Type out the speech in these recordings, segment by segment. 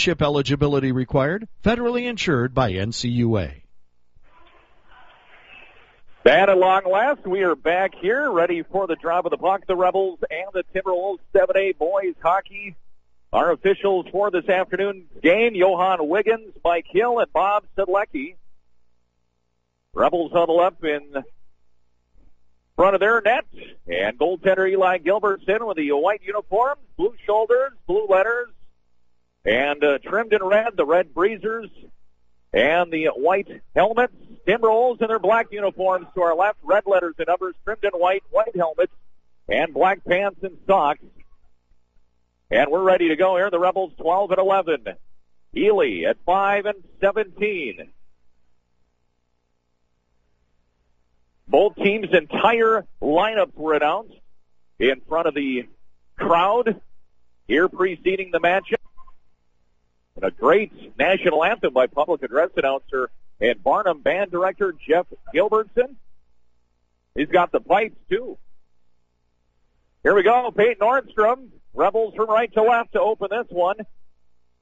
Ship eligibility required. Federally insured by NCUA. And at long last, we are back here, ready for the drop of the puck. The Rebels and the Timberwolves 7A boys hockey. Our officials for this afternoon's game, Johan Wiggins, Mike Hill, and Bob Sedlecki. Rebels huddle up in front of their net, and goaltender Eli Gilbertson with the white uniform, blue shoulders, blue letters, and trimmed in red, the red breezers, and the white helmets. Timberwolves in their black uniforms to our left, red letters and numbers, trimmed in white, white helmets, and black pants and socks. And we're ready to go here. The Rebels 12-11. Ely at 5-17. Both teams' entire lineups were announced in front of the crowd here preceding the matchup. And a great national anthem by public address announcer and Barnum band director Jeff Gilbertson. He's got the pipes, too. Here we go. Peyton Nordstrom. Rebels from right to left to open this one.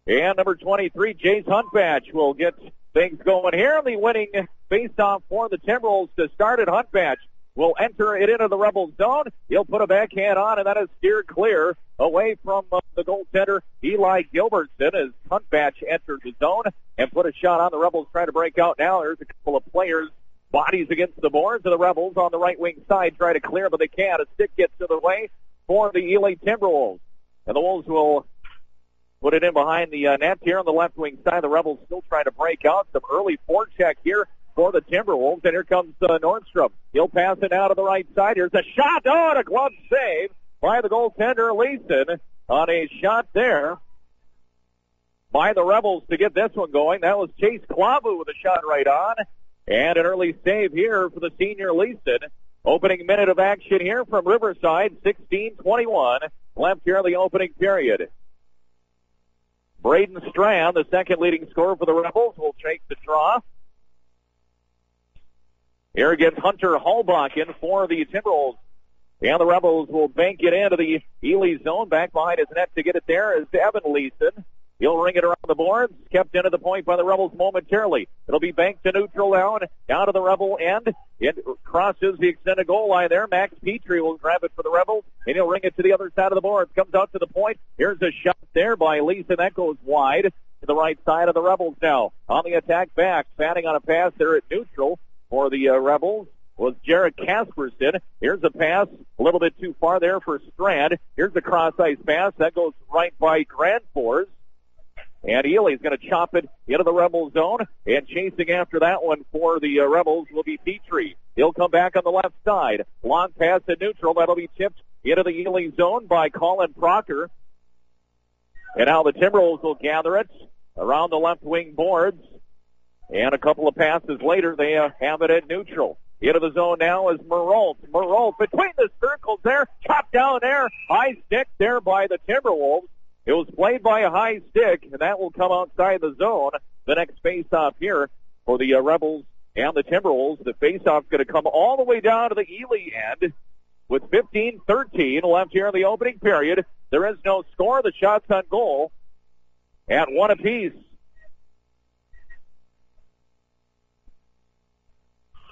And number 23, Jace Huntbatch, will get things going here. The winning faceoff for the Timberwolves to start it. Huntbatch will enter it into the Rebels zone. He'll put a backhand on, and that is steered clear away from the goaltender, Eli Gilbertson, as Huntbatch entered the zone and put a shot on. The Rebels trying to break out now. There's a couple of players, bodies against the boards, and the Rebels on the right wing side try to clear, but they can't. A stick gets in the way for the Ely Timberwolves. And the Wolves will put it in behind the net here on the left wing side. The Rebels still trying to break out. Some early forecheck here for the Timberwolves. And here comes Nordstrom. He'll pass it out to the right side. Here's a shot. Oh, and a glove save by the goaltender, Leeson, on a shot there by the Rebels to get this one going. That was Chase Klavu with a shot right on. And an early save here for the senior Leeson. Opening minute of action here from Riverside, 16:21 left here in the opening period. Braden Strand, the second leading scorer for the Rebels, will take the draw. Here again, Hunter Hallbachen for the Timberwolves. And the Rebels will bank it into the Ely zone. Back behind his net to get it there is Evan Leeson. He'll ring it around the boards. Kept into the point by the Rebels momentarily. It'll be banked to neutral now, down to the Rebel end. It crosses the extended goal line there. Max Petrie will grab it for the Rebels, and he'll ring it to the other side of the boards. Comes out to the point. Here's a shot there by Leeson. That goes wide to the right side of the Rebels now. On the attack back, batting on a pass there at neutral for the Rebels was Jarrett Casperson. Here's a pass, a little bit too far there for Strand. Here's the cross-ice pass. That goes right by Grandfors. And Ely's going to chop it into the Rebel zone. And chasing after that one for the Rebels will be Petrie. He'll come back on the left side. Long pass to neutral. That'll be tipped into the Ely zone by Colin Proctor. And now the Timberwolves will gather it around the left wing boards. And a couple of passes later, they have it at neutral. Into the zone now is Meralt. Meralt between the circles there. Chopped down there. High stick there by the Timberwolves. It was played by a high stick, and that will come outside the zone. The next face-off here for the Rebels and the Timberwolves. The face-off is going to come all the way down to the Ely end with 15-13 left here in the opening period. There is no score. The shots on goal at one apiece.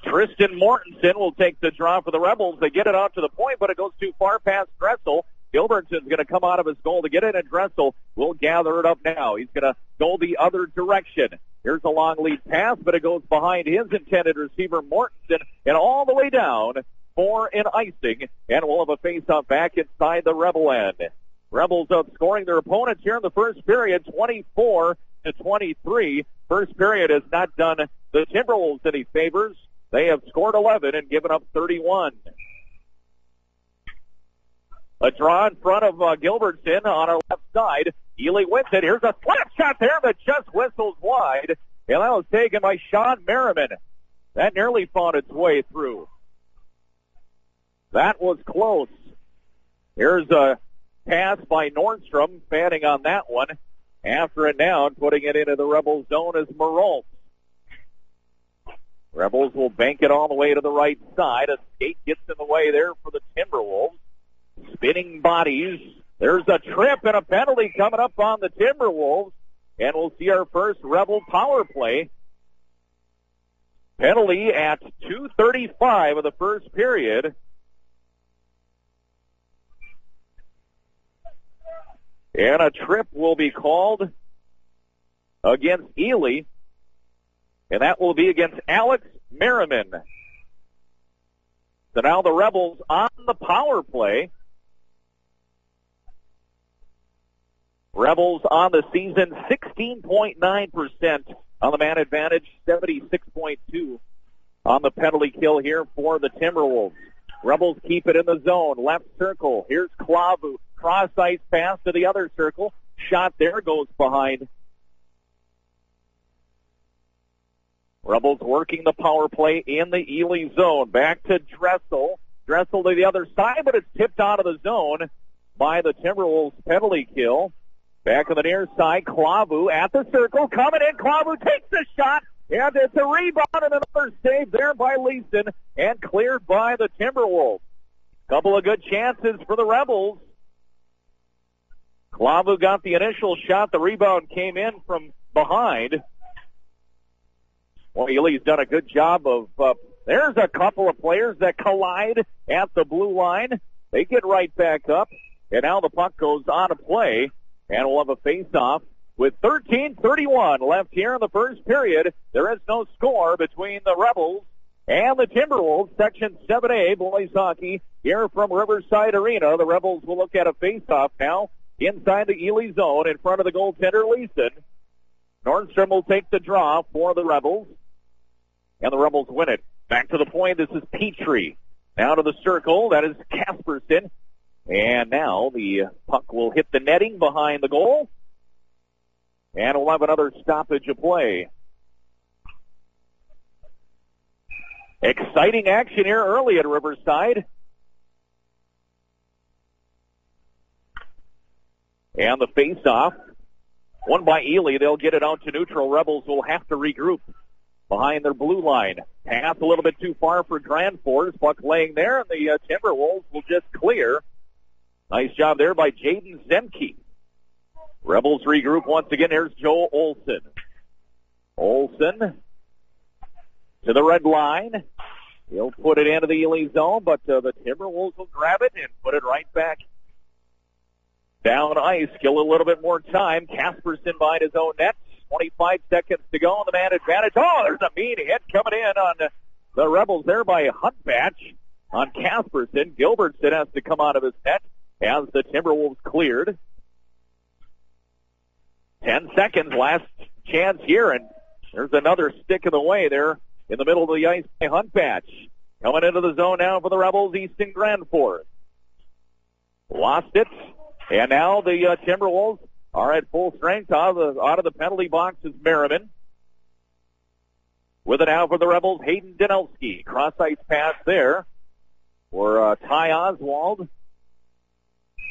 Tristan Mortensen will take the draw for the Rebels. They get it out to the point, but it goes too far past Dressel. Gilbertson's going to come out of his goal to get it, and Dressel will gather it up now. He's going to go the other direction. Here's a long lead pass, but it goes behind his intended receiver, Mortensen, and all the way down for an icing, and we'll have a face-off back inside the Rebel end. Rebels outscoring their opponents here in the first period, 24-23. First period has not done the Timberwolves any favors. They have scored 11 and given up 31. A draw in front of Gilbertson on our left side. Ely wins it. Here's a slap shot there that just whistles wide. And that was taken by Sean Merriman. That nearly found its way through. That was close. Here's a pass by Nordstrom, fanning on that one. After it now, putting it into the Rebels zone is Meralt. Rebels will bank it all the way to the right side. A skate gets in the way there for the Timberwolves. Spinning bodies. There's a trip and a penalty coming up on the Timberwolves. and we'll see our first Rebel power play. Penalty at 2:35 of the first period. And a trip will be called against Ely, and that will be against Alex Merriman. So now the Rebels on the power play. Rebels on the season, 16.9% on the man advantage, 76.2 on the penalty kill here for the Timberwolves. Rebels keep it in the zone, left circle. Here's Klavu. Cross ice pass to the other circle. Shot there, goes behind. Rebels working the power play in the Ely zone. Back to Dressel. Dressel to the other side, but it's tipped out of the zone by the Timberwolves penalty kill. Back on the near side, Klavu at the circle. Coming in, Klavu takes the shot. And it's a rebound and another save there by Leeson and cleared by the Timberwolves. Couple of good chances for the Rebels. Klavu got the initial shot. The rebound came in from behind. Well, Ely's done a good job of, there's a couple of players that collide at the blue line. They get right back up, and now the puck goes on to play, and we'll have a face-off with 13:31 left here in the first period. There is no score between the Rebels and the Timberwolves. Section 7A boys hockey here from Riverside Arena. The Rebels will look at a face-off now inside the Ely zone in front of the goaltender Leeson. Nordstrom will take the draw for the Rebels, and the Rebels win it. Back to the point. This is Petrie. Now to the circle. That is Casperson. And now the puck will hit the netting behind the goal. And we'll have another stoppage of play. Exciting action here early at Riverside. And the face-off, won by Ely. They'll get it out to neutral. Rebels will have to regroup behind their blue line. Pass a little bit too far for Grand Force. Puck laying there, and the Timberwolves will just clear. Nice job there by Jaden Zemke. Rebels regroup once again. Here's Joe Olson. Olson to the red line. He'll put it into the Ely zone, but the Timberwolves will grab it and put it right back down ice. Kill a little bit more time. Casperson behind his own net. 25 seconds to go on the man advantage. Oh, there's a mean hit coming in on the Rebels there by Huntbatch on Casperson. Gilbertson has to come out of his net as the Timberwolves cleared. 10 seconds, last chance here, and there's another stick in the way there in the middle of the ice by Huntbatch. Coming into the zone now for the Rebels, Easton Grandforth. Lost it, and now the Timberwolves are at full strength. Out of the penalty box is Merriman. With it now for the Rebels, Hayden Danowski. Cross-ice pass there for Ty Oswald.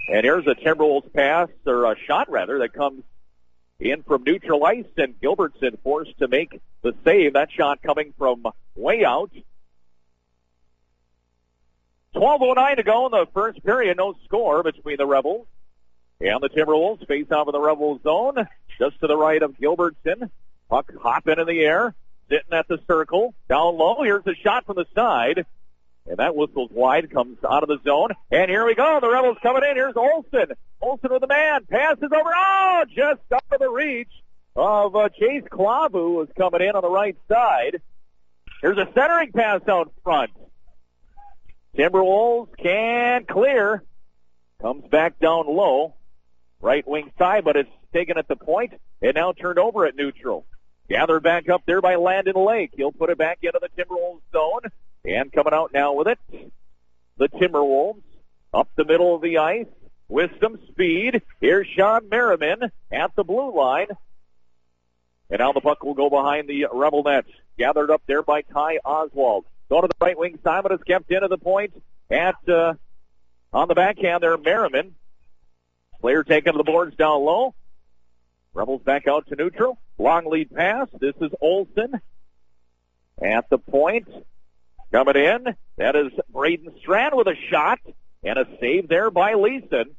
And here's a Timberwolves pass, or a shot rather, that comes in from neutral ice, and Gilbertson forced to make the save. That shot coming from way out. 12:09 to go in the first period. No score between the Rebels and the Timberwolves. Face off in the Rebels zone, just to the right of Gilbertson. Puck hopping in the air, sitting at the circle. Down low, here's a shot from the side. And that whistle's wide, comes out of the zone. And here we go, the Rebels coming in. Here's Olson. Olson with the man, passes over. Oh, just out of the reach of Chase Klavu, who is coming in on the right side. Here's a centering pass out front. Timberwolves can clear. Comes back down low. Right wing side, but it's taken at the point and now turned over at neutral. Gathered back up there by Landon Lake. He'll put it back into the Timberwolves zone. And coming out now with it, the Timberwolves up the middle of the ice with some speed. Here's Sean Merriman at the blue line. And now the puck will go behind the Rebel net. Gathered up there by Ty Oswald. Go to the right wing side, but it's kept into the point at on the backhand there, Merriman. Player taking to the boards down low. Rebels back out to neutral. Long lead pass. This is Olson at the point. Coming in, that is Braden Strand with a shot and a save there by Leeson.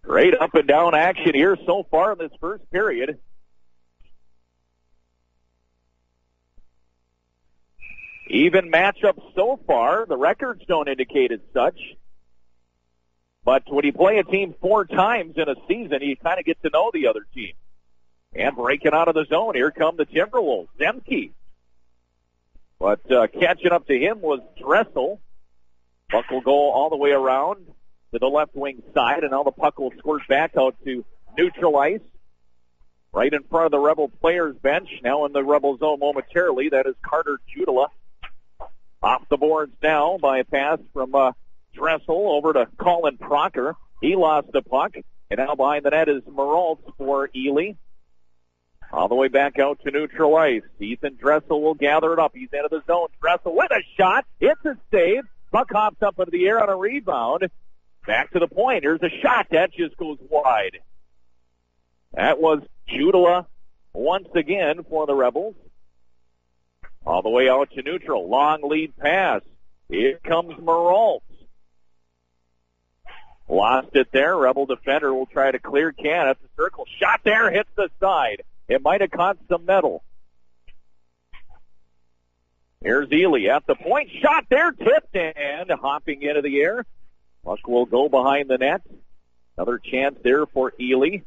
Great up and down action here so far in this first period. Even matchup so far. The records don't indicate as such. But when you play a team 4 times in a season, you kind of get to know the other team. And breaking out of the zone, here come the Timberwolves. Zemke. But catching up to him was Dressel. Puck will go all the way around to the left wing side, and now the puck will squirt back out to neutral ice. Right in front of the Rebel players bench. Now in the Rebel zone momentarily, that is Carter Judula. Off the boards now by a pass from Dressel over to Colin Proctor. He lost the puck, and now behind the net is Moralt for Ely. All the way back out to neutral ice. Ethan Dressel will gather it up. He's into the zone. Dressel with a shot. It's a save. Puck hops up into the air on a rebound. Back to the point. Here's a shot. That just goes wide. That was Judula once again for the Rebels. All the way out to neutral. Long lead pass. Here comes Moralt. Lost it there. Rebel defender will try to clear can at the circle. Shot there. Hits the side. It might have caught some metal. Here's Ely at the point. Shot there. Tipped and hopping into the air. Puck will go behind the net. Another chance there for Ely.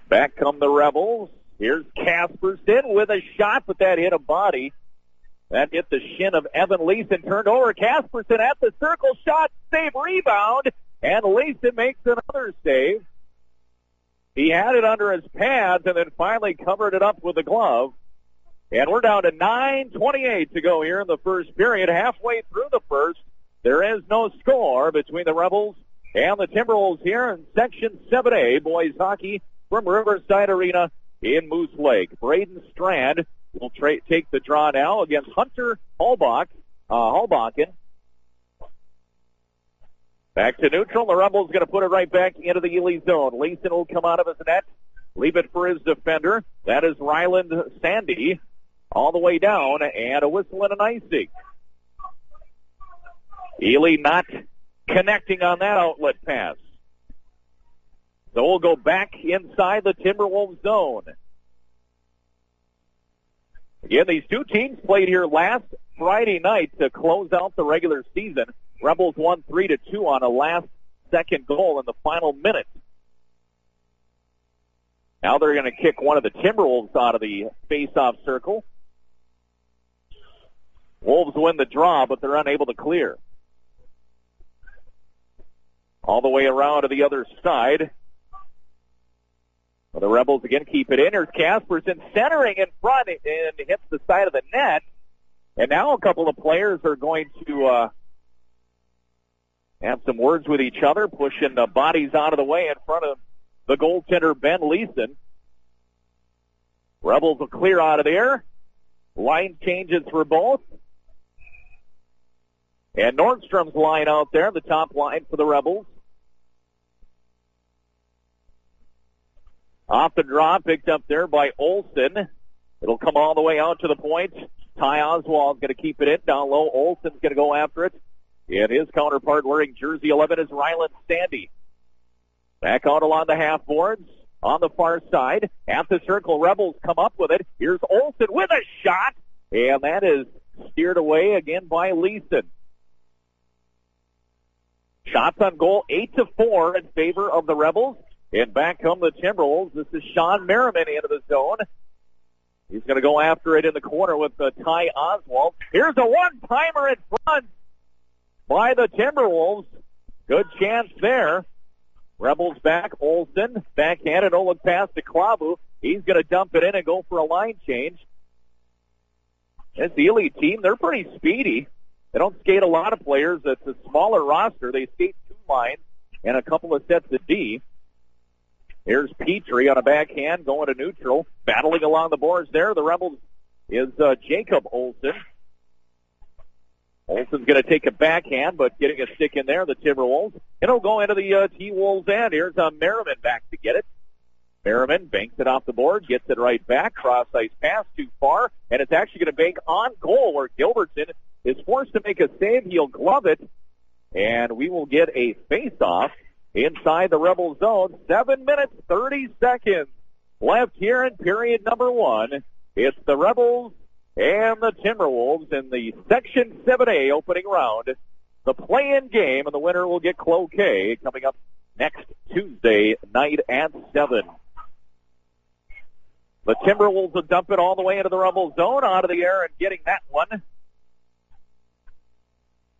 Back come the Rebels. Here's Casperson with a shot, but that hit a body. That hit the shin of Evan Leeson. Turned over. Casperson at the circle. Shot, save, rebound. And Leeson makes another save. He had it under his pads and then finally covered it up with a glove. And we're down to 9:28 to go here in the first period. Halfway through the first, there is no score between the Rebels and the Timberwolves here in Section 7A boys hockey from Riverside Arena in Moose Lake. Braden Strand will take the draw now against Hunter Halbakken. Back to neutral. The Rebels going to put it right back into the Ely zone. Leeson will come out of his net. Leave it for his defender. That is Ryland Sandy. All the way down, and a whistle and an icing. Ely not connecting on that outlet pass. So we'll go back inside the Timberwolves zone. Again, these two teams played here last Friday night to close out the regular season. Rebels won 3-2 on a last-second goal in the final minute. Now they're going to kick one of the Timberwolves out of the face-off circle. Wolves win the draw, but they're unable to clear. All the way around to the other side. Well, the Rebels again keep it in. Here's Casperson centering in front and hits the side of the net. And now a couple of players are going to have some words with each other, pushing the bodies out of the way in front of the goaltender, Ben Leeson. Rebels will clear out of there. Line changes for both. And Nordstrom's line out there, the top line for the Rebels. Off the draw, picked up there by Olsen. It'll come all the way out to the point. Ty Oswald's going to keep it in. Down low, Olsen's going to go after it. And his counterpart wearing jersey 11 is Ryland Sandy. Back out along the half boards. On the far side. At the circle, Rebels come up with it. Here's Olsen with a shot. And that is steered away again by Leeson. Shots on goal, 8-4 in favor of the Rebels. And back come the Timberwolves. This is Sean Merriman into the zone. He's going to go after it in the corner with Ty Oswald. Here's a one-timer in front by the Timberwolves. Good chance there. Rebels back. Olsen, backhanded. Oleg pass to Klabu. He's going to dump it in and go for a line change. This Ely team, they're pretty speedy. They don't skate a lot of players. It's a smaller roster. They skate 2 lines and a couple of sets of D. Here's Petrie on a backhand going to neutral. Battling along the boards there. The Rebels is Jacob Olsen. Olsen's going to take a backhand, but getting a stick in there, the Timberwolves. It'll go into the T-Wolves end. Here's Merriman back to get it. Merriman banks it off the board, gets it right back. Cross-ice pass too far, and it's actually going to bank on goal where Gilbertson is forced to make a save. He'll glove it, and we will get a face-off inside the Rebel zone. 7 minutes, 30 seconds left here in period number 1. It's the Rebels and the Timberwolves in the Section 7A opening round. The play-in game, and the winner will get Cloquet coming up next Tuesday night at 7. The Timberwolves will dump it all the way into the Rebel zone, out of the air, and getting that one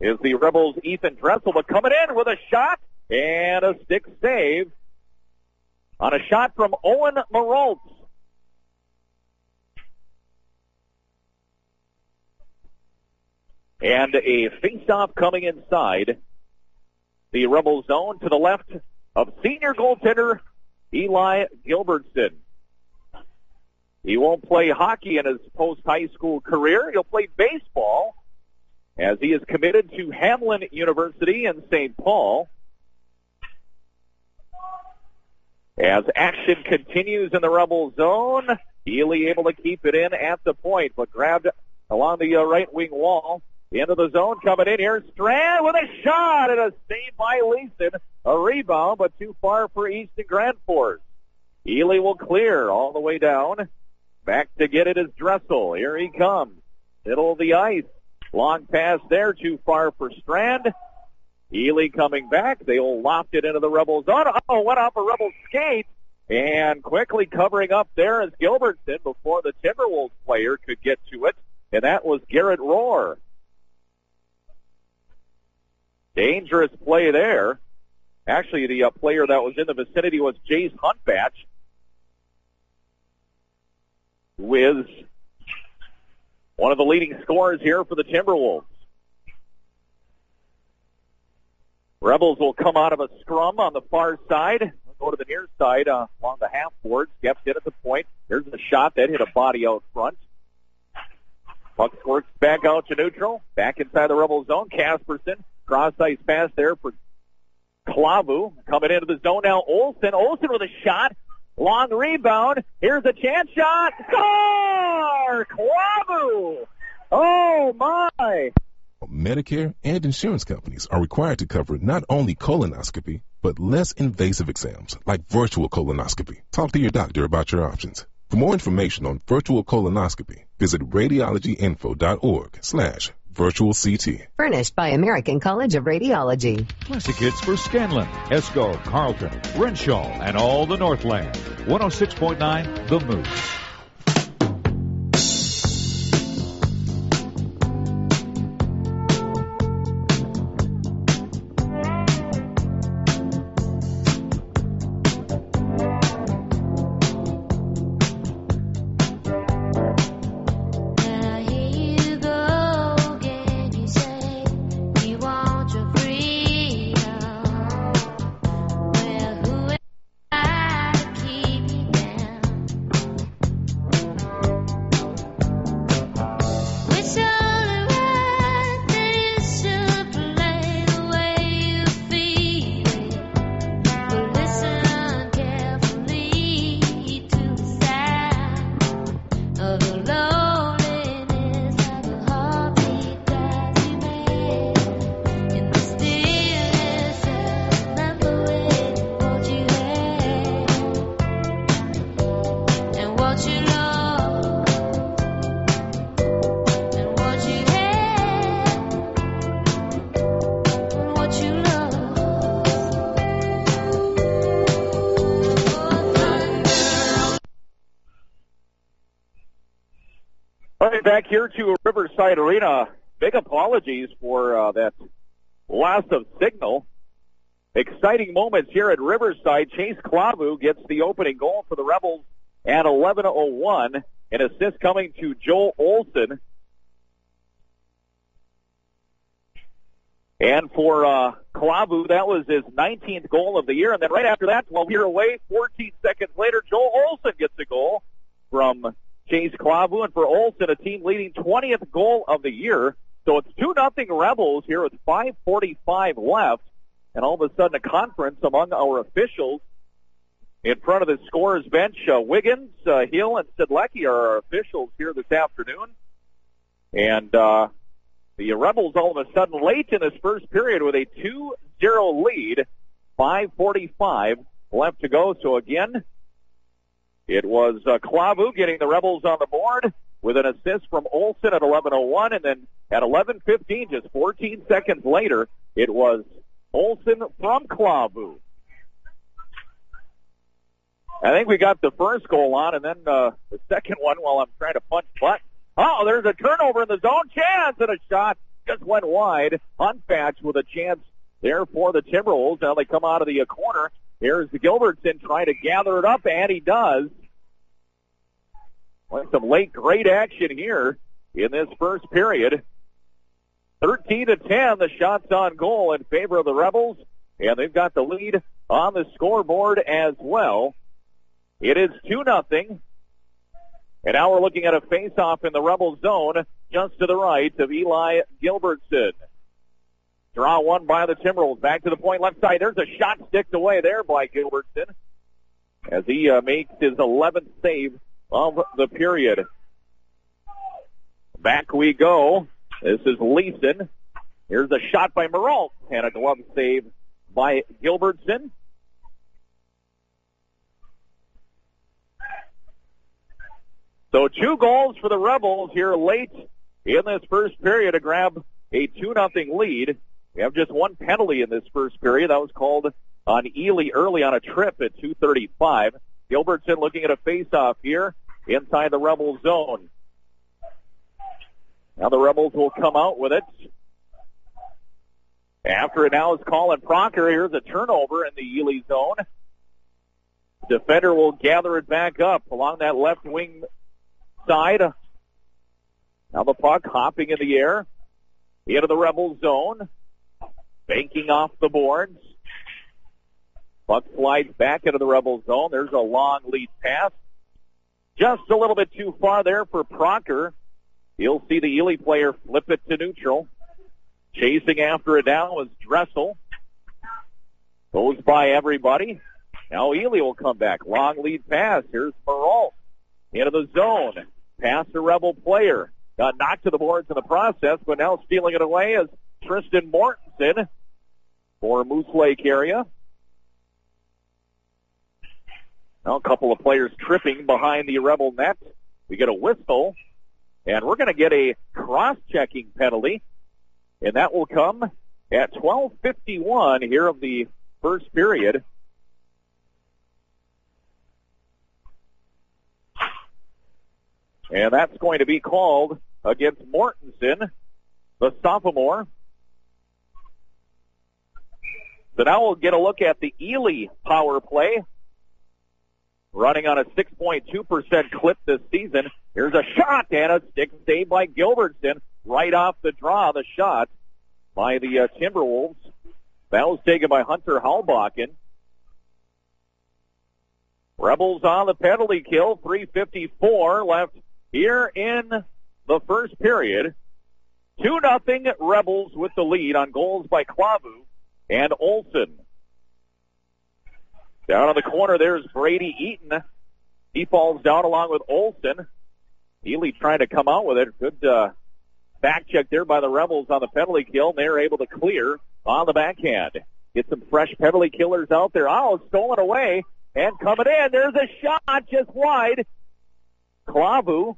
is the Rebels' Ethan Dressel, but coming in with a shot and a stick save on a shot from Owen Maroltz. And a face-off coming inside the Rebel zone to the left of senior goaltender Eli Gilbertson. He won't play hockey in his post-high school career. He'll play baseball as he is committed to Hamlin University in St. Paul. As action continues in the Rebel zone, Ely able to keep it in at the point, but grabbed along the right wing wall. Into the zone, coming in here, Strand with a shot and a save by Leeson. A rebound, but too far for Easton Grand Force. Ely will clear all the way down. Back to get it is Dressel. Here he comes. Middle of the ice. Long pass there, too far for Strand. Ely coming back. They'll loft it into the Rebel zone. Oh, went off a Rebel skate. And quickly covering up there is Gilbertson before the Timberwolves player could get to it. And that was Garrett Rohr. Dangerous play there. Actually, the player that was in the vicinity was Jace Huntbatch, who is one of the leading scorers here for the Timberwolves. Rebels will come out of a scrum on the far side. Go to the near side along the half board. Gets in at the point. Here's the shot that hit a body out front. Puck squirts back out to neutral. Back inside the Rebel zone. Casperson. Cross-ice pass there for Klavu. Coming into the zone now, Olsen. Olsen with a shot. Long rebound. Here's a chance shot. Score! Klavu! Oh, my! Medicare and insurance companies are required to cover not only colonoscopy, but less invasive exams like virtual colonoscopy. Talk to your doctor about your options. For more information on virtual colonoscopy, visit radiologyinfo.org/virtual CT. Furnished by American College of Radiology. Classic hits for Scanlon, Esco, Carlton, Renshaw, and all the Northland. 106.9 The Moose. Back here to Riverside Arena. Big apologies for that loss of signal. Exciting moments here at Riverside. Chase Klavu gets the opening goal for the Rebels at 11:01. An assist coming to Joel Olsen. And for Klavu, that was his 19th goal of the year. And then right after that, 12 years away, 14 seconds later, Joel Olsen gets a goal from Chase Klavu, and for Olsen, a team-leading 20th goal of the year. So it's 2-0 Rebels here with 5:45 left, and all of a sudden a conference among our officials in front of the scorer's bench. Wiggins, Hill, and Sidlecki are our officials here this afternoon. And The Rebels all of a sudden late in this first period with a 2-0 lead. 5:45 left to go. So again, it was Klavu getting the Rebels on the board with an assist from Olsen at 11:01, and then at 11:15, just 14 seconds later, it was Olsen from Klavu. I think we got the first goal on, and then the second one while I'm trying to punch buttons. Oh, there's a turnover in the zone. Chance, and a shot just went wide. Unpatched with a chance there for the Timberwolves. Now they come out of the corner. Here's Gilbertson trying to gather it up, and he does. Well, some late great action here in this first period. 13-10, the shots on goal in favor of the Rebels, and they've got the lead on the scoreboard as well. It is 2-0. And now we're looking at a face-off in the Rebel zone just to the right of Eli Gilbertson. Draw one by the Timberwolves. Back to the point left side. There's a shot sticked away there by Gilbertson as he makes his 11th save of the period. Back we go. This is Leeson. Here's a shot by Moralt and a glove save by Gilbertson. So 2 goals for the Rebels here late in this first period to grab a 2-0 lead. We have just one penalty in this first period. That was called on Ely early on a trip at 2:35. Gilbertson looking at a face-off here inside the Rebel zone. Now the Rebels will come out with it. After it now is Colin Proctor. Here's a turnover in the Ely zone. Defender will gather it back up along that left wing side. Now the puck hopping in the air into the Rebel zone. Banking off the boards. Puck slides back into the Rebel zone. There's a long lead pass. Just a little bit too far there for Proctor. You'll see the Ely player flip it to neutral. Chasing after it now was Dressel. Goes by everybody. Now Ely will come back. Long lead pass. Here's Moralt into the zone. Pass the Rebel player. Got knocked to the boards in the process, but now stealing it away is Tristan Mortensen for Moose Lake area. Now a couple of players tripping behind the Rebel net. We get a whistle, and we're going to get a cross-checking penalty, and that will come at 12:51 here of the first period. And that's going to be called against Mortensen, the sophomore. So now we'll get a look at the Ely power play. Running on a 6.2% clip this season. Here's a shot and a stick save by Gilbertson. Right off the draw, the shot by the Timberwolves. That was taken by Hunter Halbakken. Rebels on the penalty kill. 3:54 left here in the first period. 2-0 Rebels with the lead on goals by Klavu and Olsen. Down on the corner, there's Brady Eaton. He falls down along with Olsen. Ely trying to come out with it. Good back check there by the Rebels on the penalty kill. They're able to clear on the backhand. Get some fresh penalty killers out there. Oh, stolen away and coming in. There's a shot just wide. Klavu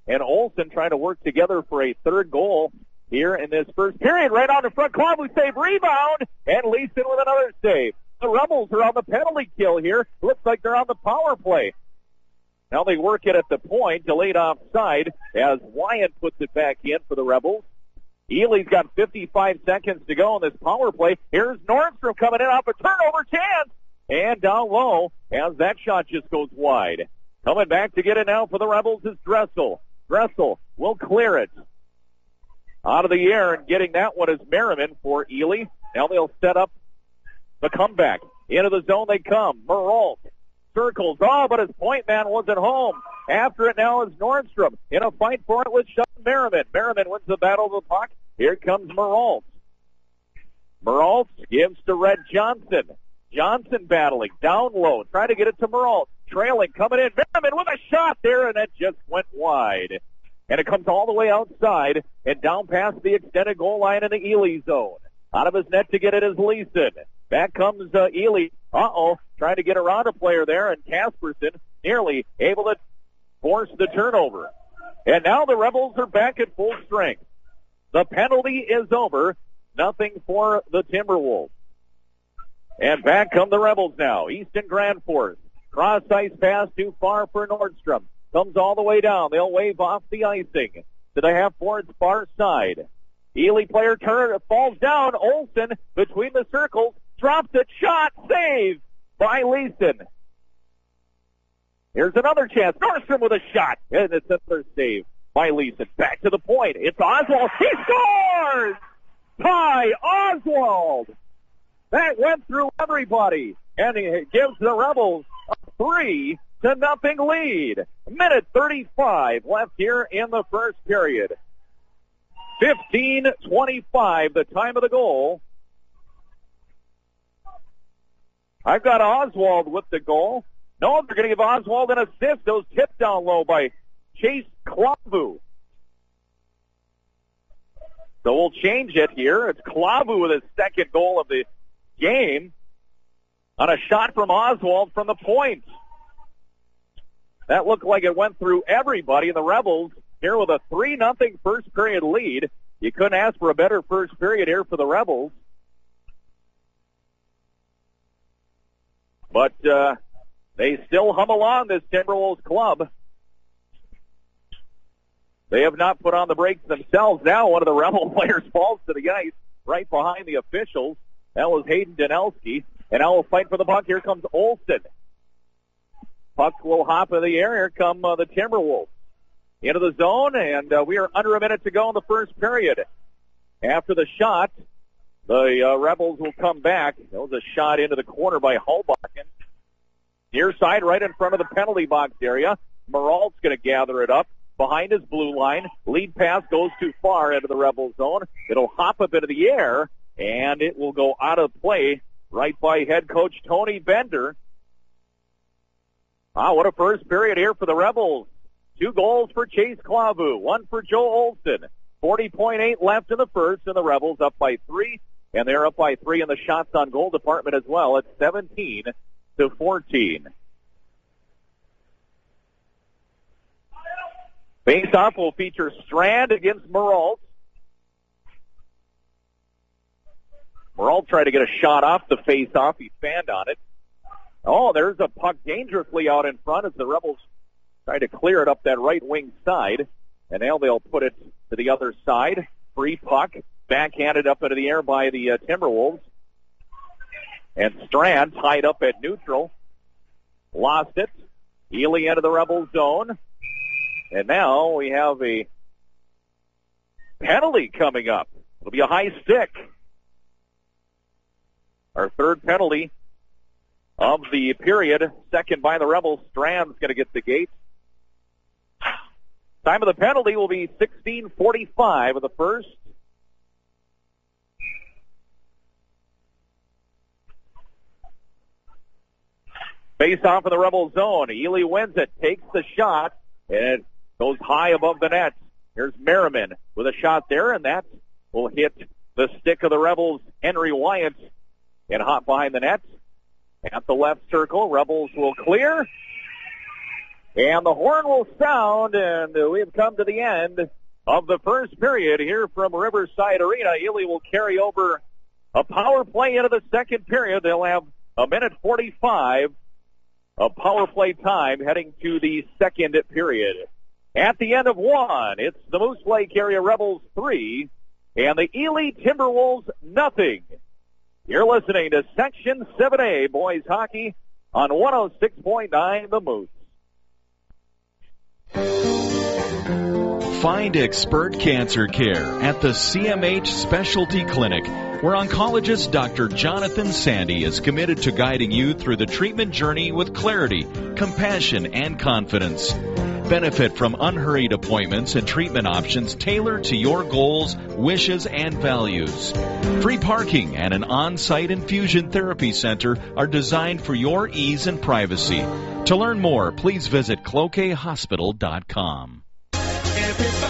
and Olsen trying to work together for a third goal here in this first period. Right on the front, Klavu save, rebound, and Leeson with another save. The Rebels are on the penalty kill here. Looks like they're on the power play. Now they work it at the point, delayed offside, as Wyatt puts it back in for the Rebels. Ely's got 55 seconds to go in this power play. Here's Nordstrom coming in off a turnover chance. And down low, as that shot just goes wide. Coming back to get it now for the Rebels is Dressel. Dressel will clear it. Out of the air, and getting that one is Merriman for Ely. Now they'll set up the comeback. Into the zone they come. Moralt circles. Oh, but his point man wasn't home. After it now is Nordstrom. In a fight for it with Sean Merriman. Merriman wins the battle of the puck. Here comes Moralt. Moralt gives to Red Johnson. Johnson battling. Down low. Trying to get it to Moralt. Trailing. Coming in. Merriman with a shot there, and it just went wide. and it comes all the way outside and down past the extended goal line in the Ely zone. Out of his net to get it is Leeson. Back comes Ely. Trying to get around a player there, and Casperson nearly able to force the turnover. And now the Rebels are back at full strength. The penalty is over. Nothing for the Timberwolves. And back come the Rebels now. Easton Grand Force. Cross ice pass too far for Nordstrom. Comes all the way down. They'll wave off the icing to the half-forward's far side. Ely player falls down. Olsen between the circles. Drops it. Shot. Save by Leeson. Here's another chance. Nordstrom with a shot. And it's another save by Leeson. Back to the point. It's Oswald. He scores! Ty Oswald! That went through everybody. And it gives the Rebels a 3-0 lead. Minute 35 left here in the first period. 15:25, the time of the goal. I've got Oswald with the goal. No, they're going to give Oswald an assist. Those tipped down low by Chase Klavu. So we'll change it here. It's Klavu with his second goal of the game on a shot from Oswald from the point. That looked like it went through everybody, and the Rebels here with a 3-0 first period lead. You couldn't ask for a better first period here for the Rebels. But they still hum along, this Timberwolves club. They have not put on the brakes themselves. Now one of the Rebel players falls to the ice right behind the officials. That was Hayden Danelski. And now we'll fight for the puck. Here comes Olsen. Puck will hop in the air. Here come the Timberwolves. Into the zone, and we are under a minute to go in the first period. After the shot, the Rebels will come back. That was a shot into the corner by Hulbakken. Near side, right in front of the penalty box area. Moralt's going to gather it up behind his blue line. Lead pass goes too far into the Rebel zone. It'll hop up into the air, and it will go out of play right by head coach Tony Bender. What a first period here for the Rebels. 2 goals for Chase Klavu, 1 for Joe Olsen. 40.8 left in the first, and the Rebels up by 3, and they're up by 3 in the shots on goal department as well. It's 17-14. Face-off will feature Strand against Moralt. Moralt tried to get a shot off the face-off. He fanned on it. There's a puck dangerously out in front as the Rebels try to clear it up that right wing side. And now they'll put it to the other side. Free puck, backhanded up into the air by the Timberwolves. And Strand tied up at neutral. Lost it. Ely into the Rebels zone. And now we have a penalty coming up. It'll be a high stick. Our third penalty of the period. Second by the Rebels. Strand's going to get the gate. Time of the penalty will be 16:45 of the first. Face off in the Rebel zone. Ely wins it, takes the shot, and it goes high above the net. Here's Merriman with a shot there, and that will hit the stick of the Rebels, Henry Wyatt, and hop behind the net. At the left circle, Rebels will clear. And the horn will sound, and we've come to the end of the first period here from Riverside Arena. Ely will carry over a power play into the second period. They'll have a minute 45 of power play time heading to the second period. At the end of one, it's the Moose Lake Area Rebels 3 and the Ely Timberwolves nothing. You're listening to Section 7A Boys Hockey on 106.9 The Moose. Find expert cancer care at the CMH Specialty Clinic, where oncologist Dr. Jonathan Sandy is committed to guiding you through the treatment journey with clarity, compassion, and confidence. Benefit from unhurried appointments and treatment options tailored to your goals, wishes, and values. Free parking and an on-site infusion therapy center are designed for your ease and privacy. To learn more, please visit cloquethospital.com. Everybody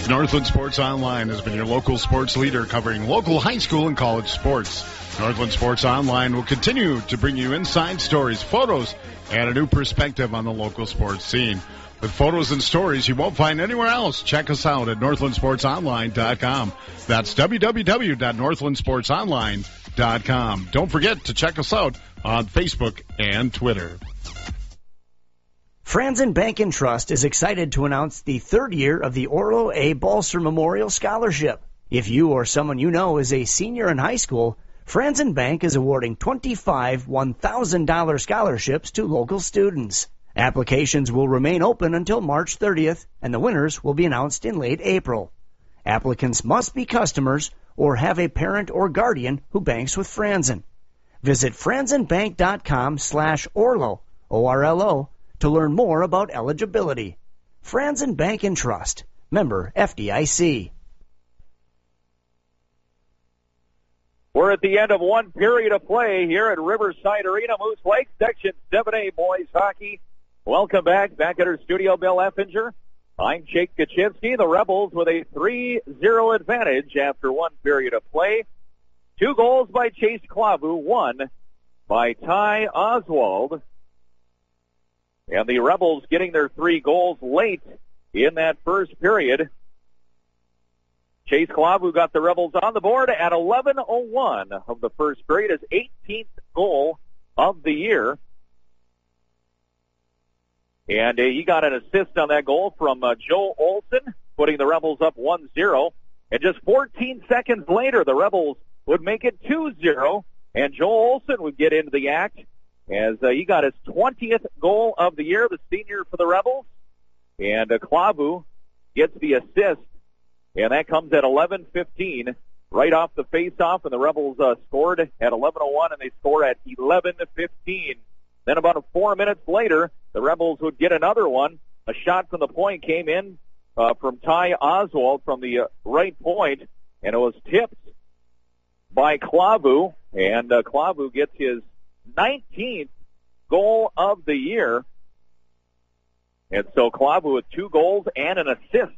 Northland Sports Online has been your local sports leader covering local high school and college sports. Northland Sports Online will continue to bring you inside stories, photos, and a new perspective on the local sports scene. With photos and stories you won't find anywhere else, check us out at northlandsportsonline.com. That's www.northlandsportsonline.com. Don't forget to check us out on Facebook and Twitter. Franzen Bank and Trust is excited to announce the third year of the Orlo A. Balser Memorial Scholarship. If you or someone you know is a senior in high school, Franzen Bank is awarding 25 $1,000 scholarships to local students. Applications will remain open until March 30th, and the winners will be announced in late April. Applicants must be customers or have a parent or guardian who banks with Franzen. Visit franzenbank.com/Orlo, O-R-L-O, to learn more about eligibility. Franzen Bank and Trust, member FDIC. We're at the end of one period of play here at Riverside Arena, Moose Lake, Section 7A boys hockey. Welcome back at our studio, Bill Effinger. I'm Jake Kaczynski. The Rebels with a 3-0 advantage after one period of play. 2 goals by Chase Klavu, 1 by Ty Oswald. And the Rebels getting their 3 goals late in that first period. Chase Klavu got the Rebels on the board at 11:01 of the first period, his 18th goal of the year. And he got an assist on that goal from Joe Olson, putting the Rebels up 1-0. And just 14 seconds later, the Rebels would make it 2-0, and Joe Olson would get into the act as he got his 20th goal of the year, the senior for the Rebels. And Klavu gets the assist, and that comes at 11:15 right off the face-off, and the Rebels scored at 11:01, and they score at 11:15. Then about 4 minutes later, the Rebels would get another one. A shot from the point came in from Ty Oswald from the right point, and it was tipped by Klavu, and Klavu gets his 19th goal of the year. And so Klavu with 2 goals and an assist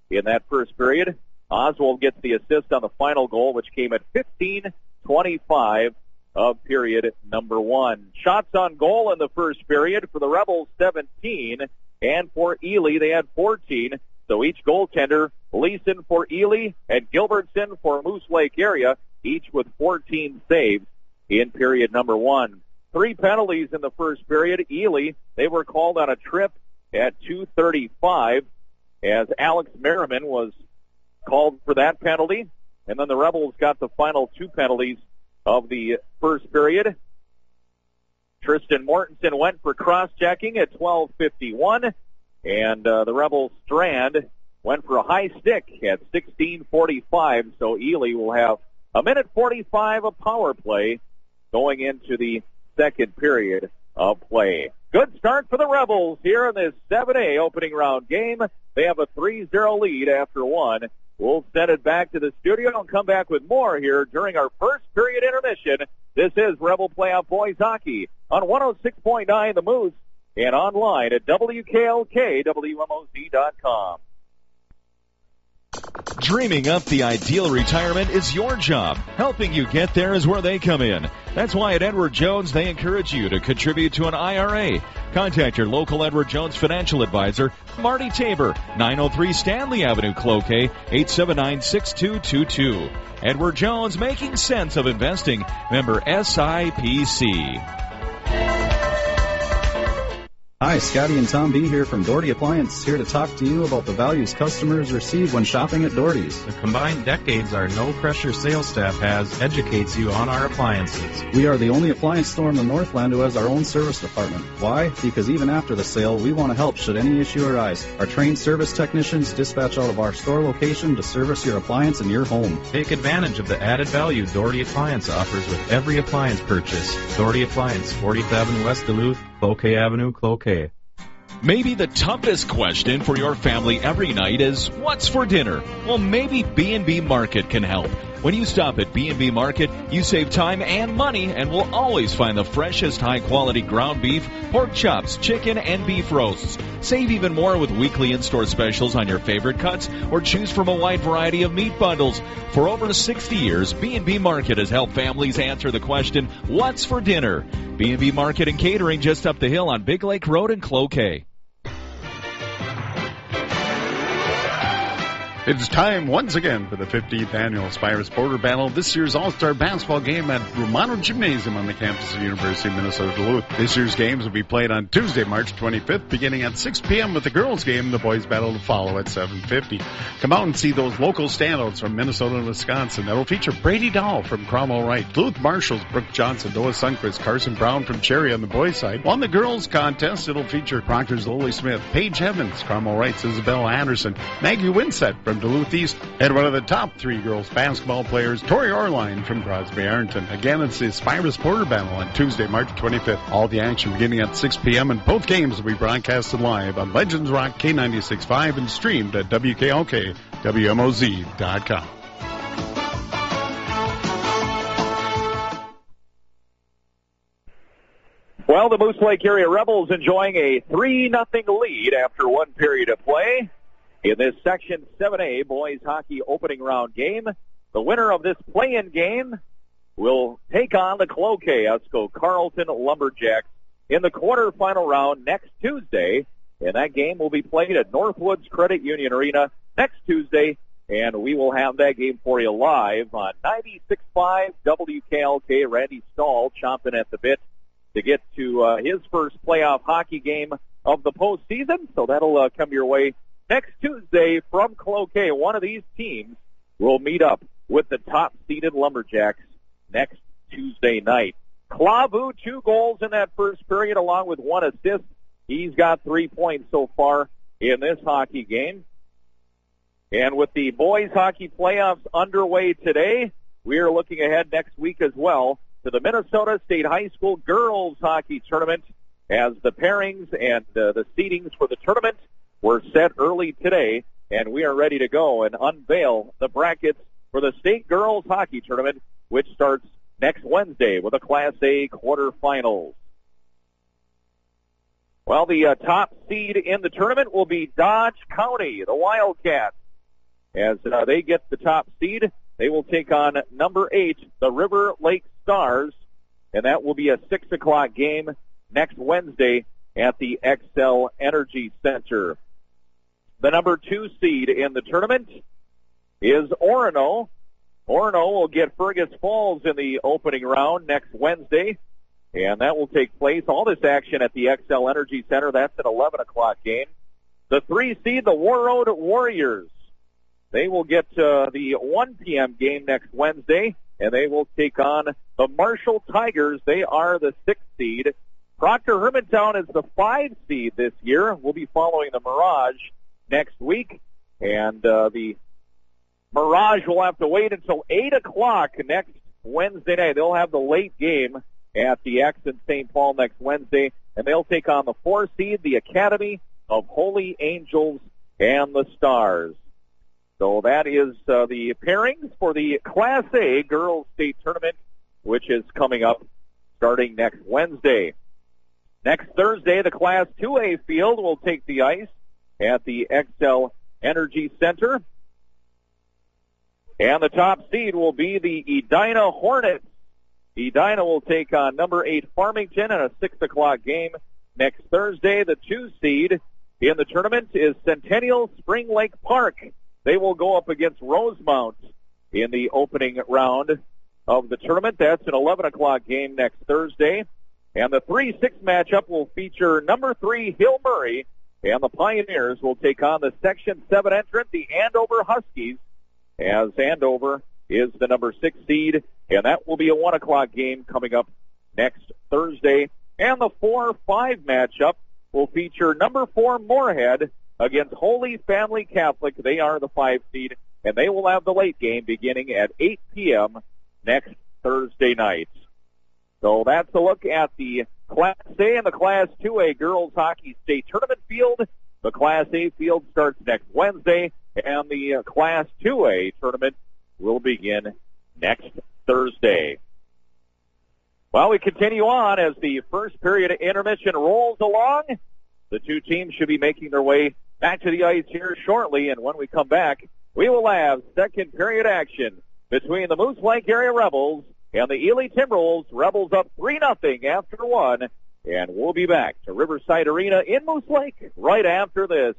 in that first period. Oswald gets the assist on the final goal, which came at 15:25 of period number 1. Shots on goal in the first period for the Rebels, 17, and for Ely, they had 14. So each goaltender, Leeson for Ely and Gilbertson for Moose Lake area, each with 14 saves in period number 1. 3 penalties in the first period. Ely, they were called on a trip at 2:35 as Alex Merriman was called for that penalty. And then the Rebels got the final 2 penalties of the first period. Tristan Mortensen went for cross-checking at 12:51, and the Rebels Strand went for a high stick at 16:45, so Ely will have a minute 45 of power play going into the second period of play. Good start for the Rebels here in this 7A opening round game. They have a 3-0 lead after 1. We'll send it back to the studio and come back with more here during our first period intermission. This is Rebel Playoff Boys Hockey on 106.9 The Moose and online at WKLKWMOZ.com. Dreaming up the ideal retirement is your job. Helping you get there is where they come in. That's why at Edward Jones, they encourage you to contribute to an IRA. Contact your local Edward Jones financial advisor, Marty Tabor, 903 Stanley Avenue, Cloquet, 879-6222. Edward Jones, making sense of investing. Member SIPC. Hi, Scotty and Tom B. here from Doherty Appliance, here to talk to you about the values customers receive when shopping at Doherty's. The combined decades our no-pressure sales staff has educates you on our appliances. We are the only appliance store in the Northland who has our own service department. Why? Because even after the sale, we want to help should any issue arise. Our trained service technicians dispatch out of our store location to service your appliance in your home. Take advantage of the added value Doherty Appliance offers with every appliance purchase. Doherty Appliance, 40th Avenue West Duluth, Cloquet Avenue, Cloquet. Maybe the toughest question for your family every night is, what's for dinner? Well, maybe B&B Market can help. When you stop at B&B Market, you save time and money and will always find the freshest high-quality ground beef, pork chops, chicken, and beef roasts. Save even more with weekly in-store specials on your favorite cuts or choose from a wide variety of meat bundles. For over 60 years, B&B Market has helped families answer the question, what's for dinner? B&B Market and Catering just up the hill on Big Lake Road in Cloquet. It's time once again for the 15th annual Spires Border Battle. This year's All-Star basketball game at Romano Gymnasium on the campus of the University of Minnesota Duluth. This year's games will be played on Tuesday, March 25th, beginning at 6 p.m. with the girls' game. The boys' battle to follow at 7:50. Come out and see those local standouts from Minnesota and Wisconsin. That'll feature Brady Dahl from Cromwell Wright, Duluth Marshals, Brooke Johnson, Noah Sundquist, Carson Brown from Cherry on the boys' side. On the girls' contest, it'll feature Proctor's Lily Smith, Paige Evans, Cromwell Wright's Isabella Anderson, Maggie Winsett from Duluth East, and one of the top 3 girls basketball players, Tori Orline from Crosby Ironton. Again, it's the Spires Border Battle on Tuesday, March 25th. All the action beginning at 6 p.m. and both games will be broadcasted live on Legends Rock K96.5 and streamed at WKOK-WMOZ.com. Well, the Moose Lake area Rebels enjoying a 3-0 lead after one period of play. In this Section 7A boys hockey opening round game, the winner of this play-in game will take on the Cloquet Esco Carlton Lumberjacks in the quarterfinal round next Tuesday. And that game will be played at Northwoods Credit Union Arena next Tuesday. And we will have that game for you live on 96.5 WKLK. Randy Stahl chomping at the bit to get to his first playoff hockey game of the postseason. So that'll come your way next Tuesday from Cloquet. One of these teams will meet up with the top-seeded Lumberjacks next Tuesday night. Klavu, 2 goals in that first period along with 1 assist. He's got 3 points so far in this hockey game. And with the boys hockey playoffs underway today, we are looking ahead next week as well to the Minnesota State High School Girls Hockey Tournament as the pairings and the seedings for the tournament were set early today, and we are ready to go and unveil the brackets for the State Girls Hockey Tournament, which starts next Wednesday with a Class A quarterfinals. Well, the top seed in the tournament will be Dodge County, the Wildcats. As they get the top seed, they will take on number 8, the River Lake Stars, and that will be a 6 o'clock game next Wednesday at the Xcel Energy Center. The number 2 seed in the tournament is Orono. Orono will get Fergus Falls in the opening round next Wednesday, and that will take place. All this action at the Xcel Energy Center. That's an 11 o'clock game. The 3 seed, the Warroad Warriors. They will get the 1 p.m. game next Wednesday, and they will take on the Marshall Tigers. They are the 6th seed. Proctor Hermantown is the 5 seed this year. We'll be following the Mirage next week, and the Mirage will have to wait until 8 o'clock next Wednesday night. They'll have the late game at the X in St. Paul next Wednesday, and they'll take on the 4 seed, the Academy of Holy Angels and the Stars. So that is the pairings for the Class A Girls State Tournament, which is coming up starting next Wednesday. Next Thursday, the Class 2A field will take the ice at the Xcel Energy Center. And the top seed will be the Edina Hornets. Edina will take on number 8 Farmington in a 6 o'clock game next Thursday. The 2 seed in the tournament is Centennial Spring Lake Park. They will go up against Rosemount in the opening round of the tournament. That's an 11 o'clock game next Thursday. And the 3-6 matchup will feature number 3 Hill Murray, and the Pioneers will take on the Section 7 entrant, the Andover Huskies, as Andover is the number 6 seed, and that will be a 1 o'clock game coming up next Thursday. And the 4-5 matchup will feature number 4 Moorhead against Holy Family Catholic. They are the 5 seed, and they will have the late game beginning at 8 p.m. next Thursday night. So that's a look at the Class A and the Class 2A Girls Hockey State Tournament field. The Class A field starts next Wednesday, and the Class 2A tournament will begin next Thursday. Well, we continue on as the first period of intermission rolls along. The two teams should be making their way back to the ice here shortly, and when we come back, we will have second period action between the Moose Lake Area Rebels and the Ely Timberwolves. Rebels up 3-0 after one, and we'll be back to Riverside Arena in Moose Lake right after this.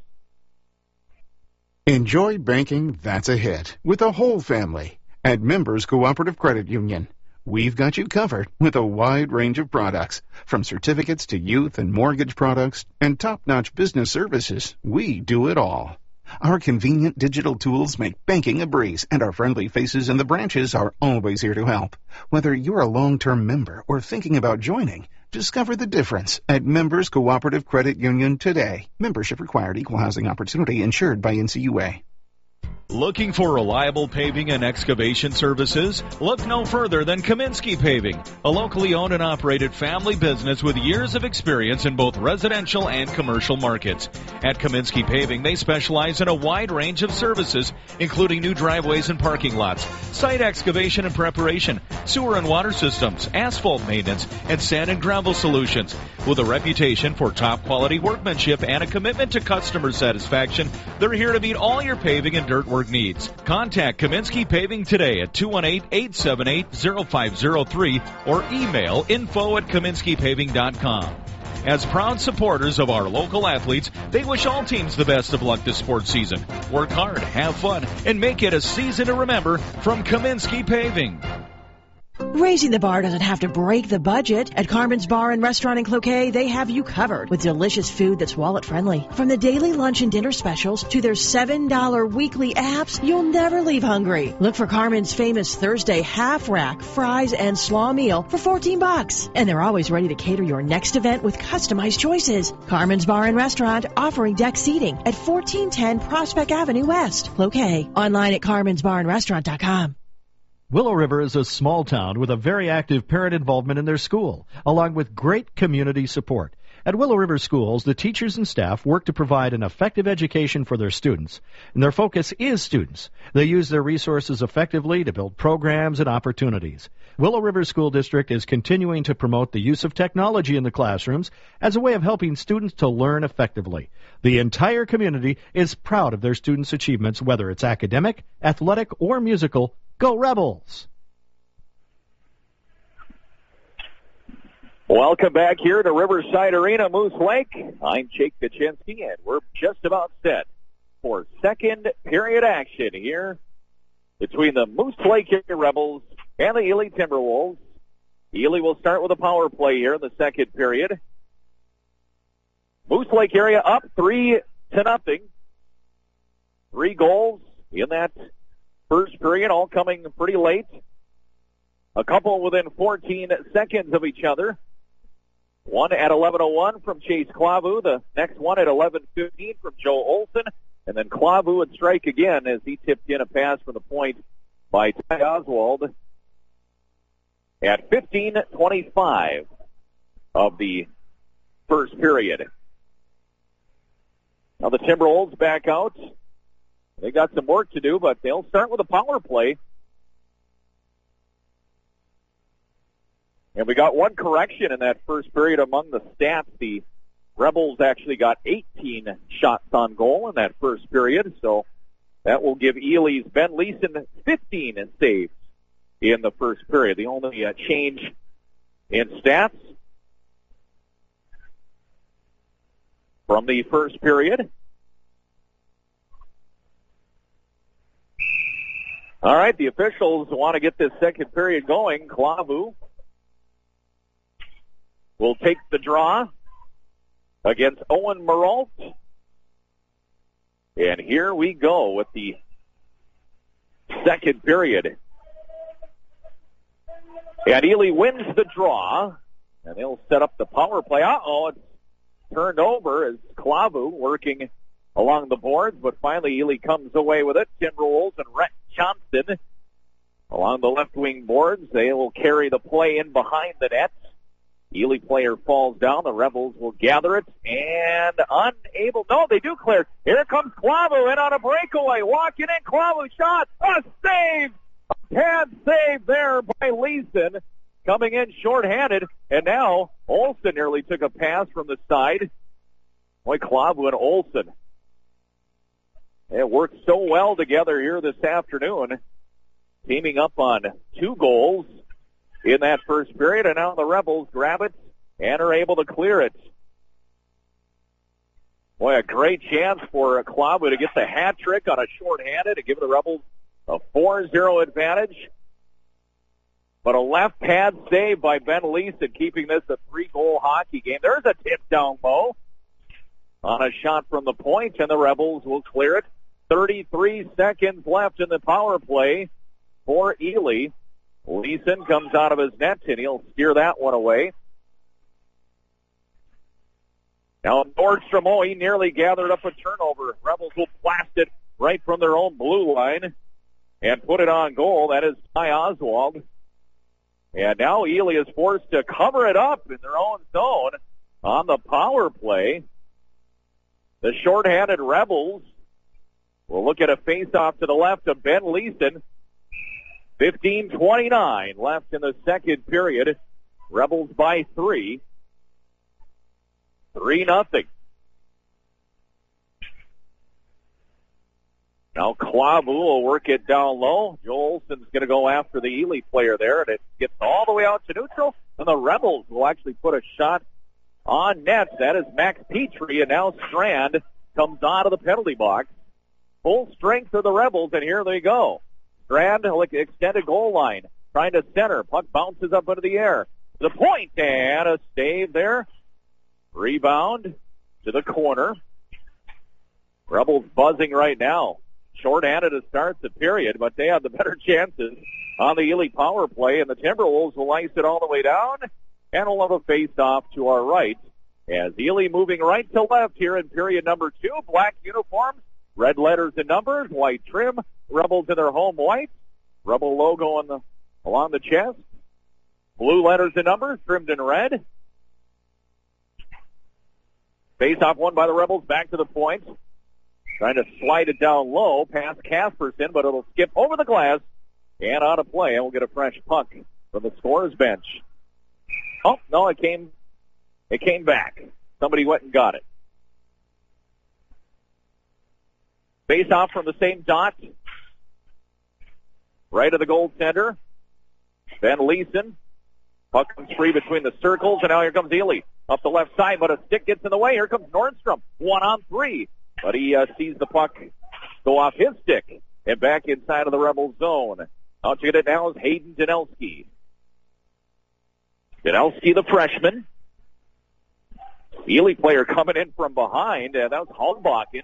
Enjoy banking that's a hit with the whole family at Members Cooperative Credit Union. We've got you covered with a wide range of products, from certificates to youth and mortgage products and top-notch business services. We do it all. Our convenient digital tools make banking a breeze, and our friendly faces in the branches are always here to help. Whether you're a long-term member or thinking about joining, discover the difference at Members Cooperative Credit Union today. Membership required. Equal housing opportunity. Insured by NCUA. Looking for reliable paving and excavation services? Look no further than Kaminsky Paving, a locally owned and operated family business with years of experience in both residential and commercial markets. At Kaminsky Paving, they specialize in a wide range of services, including new driveways and parking lots, site excavation and preparation, sewer and water systems, asphalt maintenance, and sand and gravel solutions. With a reputation for top quality workmanship and a commitment to customer satisfaction, they're here to meet all your paving and dirt work needs. Contact Kaminsky Paving today at 218-878-0503 or email info@kaminskypaving.com. As proud supporters of our local athletes, they wish all teams the best of luck this sports season. Work hard, have fun, and make it a season to remember from Kaminsky Paving. Raising the bar doesn't have to break the budget. At Carmen's Bar and Restaurant in Cloquet, they have you covered with delicious food that's wallet-friendly. From the daily lunch and dinner specials to their $7 weekly apps, you'll never leave hungry. Look for Carmen's famous Thursday half-rack, fries, and slaw meal for $14. And they're always ready to cater your next event with customized choices. Carmen's Bar and Restaurant, offering deck seating at 1410 Prospect Avenue West, Cloquet. Online at carmensbarandrestaurant.com. Willow River is a small town with a very active parent involvement in their school, along with great community support. At Willow River Schools, the teachers and staff work to provide an effective education for their students, and their focus is students. They use their resources effectively to build programs and opportunities. Willow River School District is continuing to promote the use of technology in the classrooms as a way of helping students to learn effectively. The entire community is proud of their students' achievements, whether it's academic, athletic, or musical. Go Rebels! Welcome back here to Riverside Arena, Moose Lake. I'm Jake Kaczynski, and we're just about set for second period action here between the Moose Lake Rebels and the Ely Timberwolves. Ely will start with a power play here in the second period. Moose Lake area up 3-0. 3 goals in that first period, all coming pretty late. A couple within 14 seconds of each other. One at 11:01 from Chase Clavu. The next one at 11:15 from Joe Olson. And then Clavu would strike again as he tipped in a pass from the point by Ty Oswald at 15:25 of the first period. Now the Timberwolves back out. They got some work to do, but they'll start with a power play. And we got one correction in that first period among the stats. The Rebels actually got 18 shots on goal in that first period, so that will give Ely's Ben Leeson 15 saves in the first period. The only change in stats from the first period. All right, the officials want to get this second period going. Clavu will take the draw against Owen Maralt. And here we go with the second period. And Ely wins the draw, and they'll set up the power play. It's turned over as Clavu working along the boards, but finally Ely comes away with it. Timberwolves and Rhett Johnston along the left wing boards. They will carry the play in behind the net. Ely player falls down. The Rebels will gather it and unable. No, they do clear. Here comes Clavu in on a breakaway. Walking in, Clavu shot. A save Pad save there by Leeson, coming in shorthanded, and now Olsen nearly took a pass from the side. Boy, Klabu and Olsen. They worked so well together here this afternoon, teaming up on 2 goals in that first period, and now the Rebels grab it and are able to clear it. Boy, a great chance for Klabu to get the hat trick on a shorthanded to give the Rebels a 4-0 advantage. But a left pad save by Ben Leeson, keeping this a 3-goal hockey game. There's a tip down low on a shot from the point, and the Rebels will clear it. 33 seconds left in the power play for Ely. Leeson comes out of his net, and he'll steer that one away. Now Nordstrom, he nearly gathered up a turnover. Rebels will blast it right from their own blue line and put it on goal. That is Ty Oswald. And now Ely is forced to cover it up in their own zone on the power play. The shorthanded Rebels will look at a face-off to the left of Ben Leeson. 15:29 left in the second period. Rebels by 3. 3-0. Now Klabu will work it down low. Joel Olsen's going to go after the Ely player there, and it gets all the way out to neutral. And the Rebels will actually put a shot on net. That is Max Petrie, and now Strand comes out of the penalty box. Full strength of the Rebels, and here they go. Strand, extended goal line, trying to center. Puck bounces up into the air. The point, and a save there. Rebound to the corner. Rebels buzzing right now. Short-handed to start the period, but they have the better chances on the Ely power play, and the Timberwolves will ice it all the way down, and we'll have a face-off to our right. As Ely moving right to left here in period number 2. Black uniforms, red letters and numbers, white trim. Rebels in their home white. Rebel logo along the chest. Blue letters and numbers trimmed in red. Face-off won by the Rebels, back to the point. Trying to slide it down low past Casperson, but it'll skip over the glass and out of play, and we'll get a fresh puck from the scorer's bench. Oh, no, it came back. Somebody went and got it. Face-off from the same dot. Right of the goaltender. Ben Leeson. Puck comes free between the circles, and now here comes Ely. Up the left side, but a stick gets in the way. Here comes Nordstrom. 1-on-3. But he sees the puck go off his stick and back inside of the Rebel zone. Out to get it now is Hayden Danelski. Danelski, the freshman. Ely player coming in from behind, and that was Hogbakken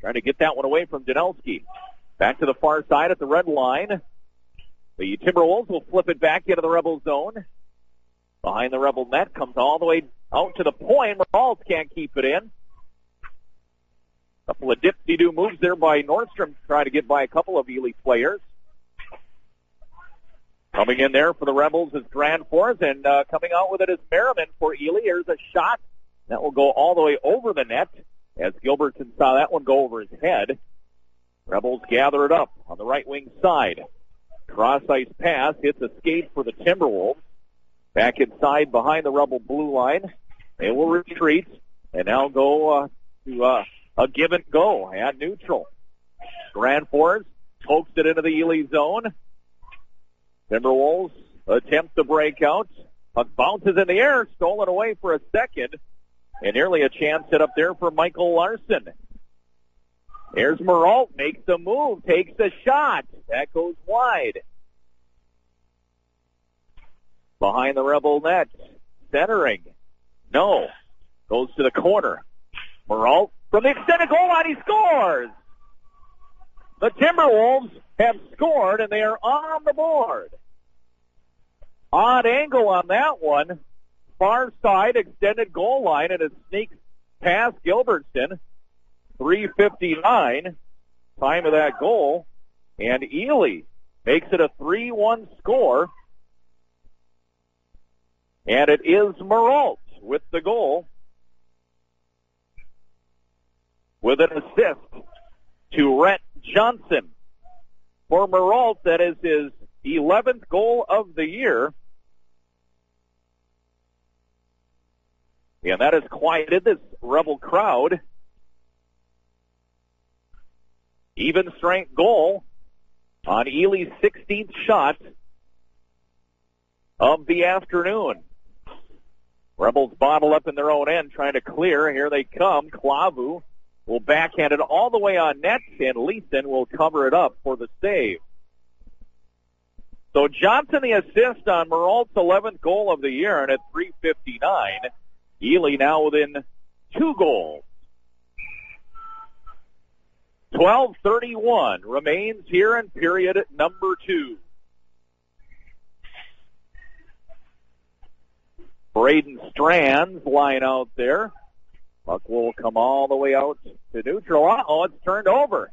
trying to get that one away from Danelski. Back to the far side at the red line. The Timberwolves will flip it back into the Rebel zone. Behind the Rebel net, comes all the way out to the point. Morales can't keep it in. Couple of dipsy-do moves there by Nordstrom, trying to get by a couple of Ely players. Coming in there for the Rebels is Grand Force, and coming out with it is Merriman for Ely. Here's a shot that will go all the way over the net, as Gilbertson saw that one go over his head. Rebels gather it up on the right wing side. Cross-ice pass, hits a skate for the Timberwolves. Back inside behind the Rebel blue line. They will retreat and now go to a give and go at neutral. Grand Force pokes it into the Ely zone. Timberwolves attempt to break out. Puck bounces in the air, stolen away for a second. And nearly a chance set up there for Michael Larson. Here's Moralt, makes the move, takes the shot. That goes wide. Behind the Rebel net, centering. No. Goes to the corner. Moralt from the extended goal line, he scores! The Timberwolves have scored, and they are on the board. Odd angle on that one. Far side, extended goal line, and it sneaks past Gilbertson. 3:59, time of that goal. And Ely makes it a 3-1 score. And it is Moralt with the goal. With an assist to Rhett Johnson. For Moralt, that is his 11th goal of the year. And that has quieted this Rebel crowd. Even strength goal on Ely's 16th shot of the afternoon. Rebels bottle up in their own end, trying to clear. Here they come. Klavu will backhand it all the way on net, and Leeson will cover it up for the save. So Johnson the assist on Meralt's 11th goal of the year, and at 3:59, Ely now within 2 goals. 12:31 remains here in period number 2. Braden Strands line out there. Puck will come all the way out to neutral. Oh, it's turned over.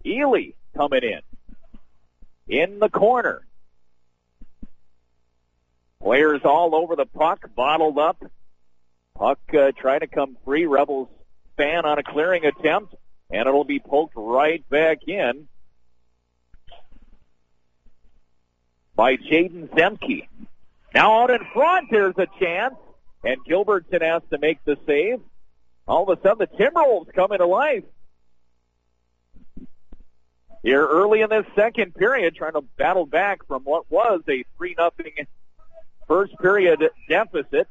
Ely coming in the corner. Players all over the puck, bottled up. Puck trying to come free. Rebels fan on a clearing attempt, and it'll be poked right back in by Jaden Zemke. Now out in front, there's a chance, and Gilbertson has to make the save. All of a sudden, the Timberwolves come into life. Here early in this second period, trying to battle back from what was a 3-0 first period deficit.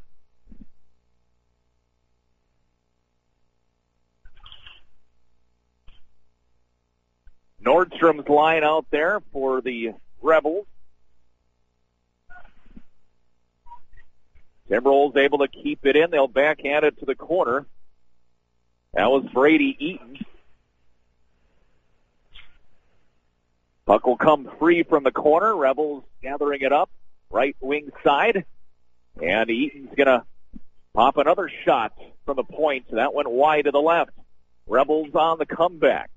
Nordstrom's line out there for the Rebels. Timberwolves able to keep it in. They'll backhand it to the corner. That was Brady Eaton. Puck will come free from the corner. Rebels gathering it up. Right wing side. And Eaton's going to pop another shot from the point. That went wide to the left. Rebels on the comeback.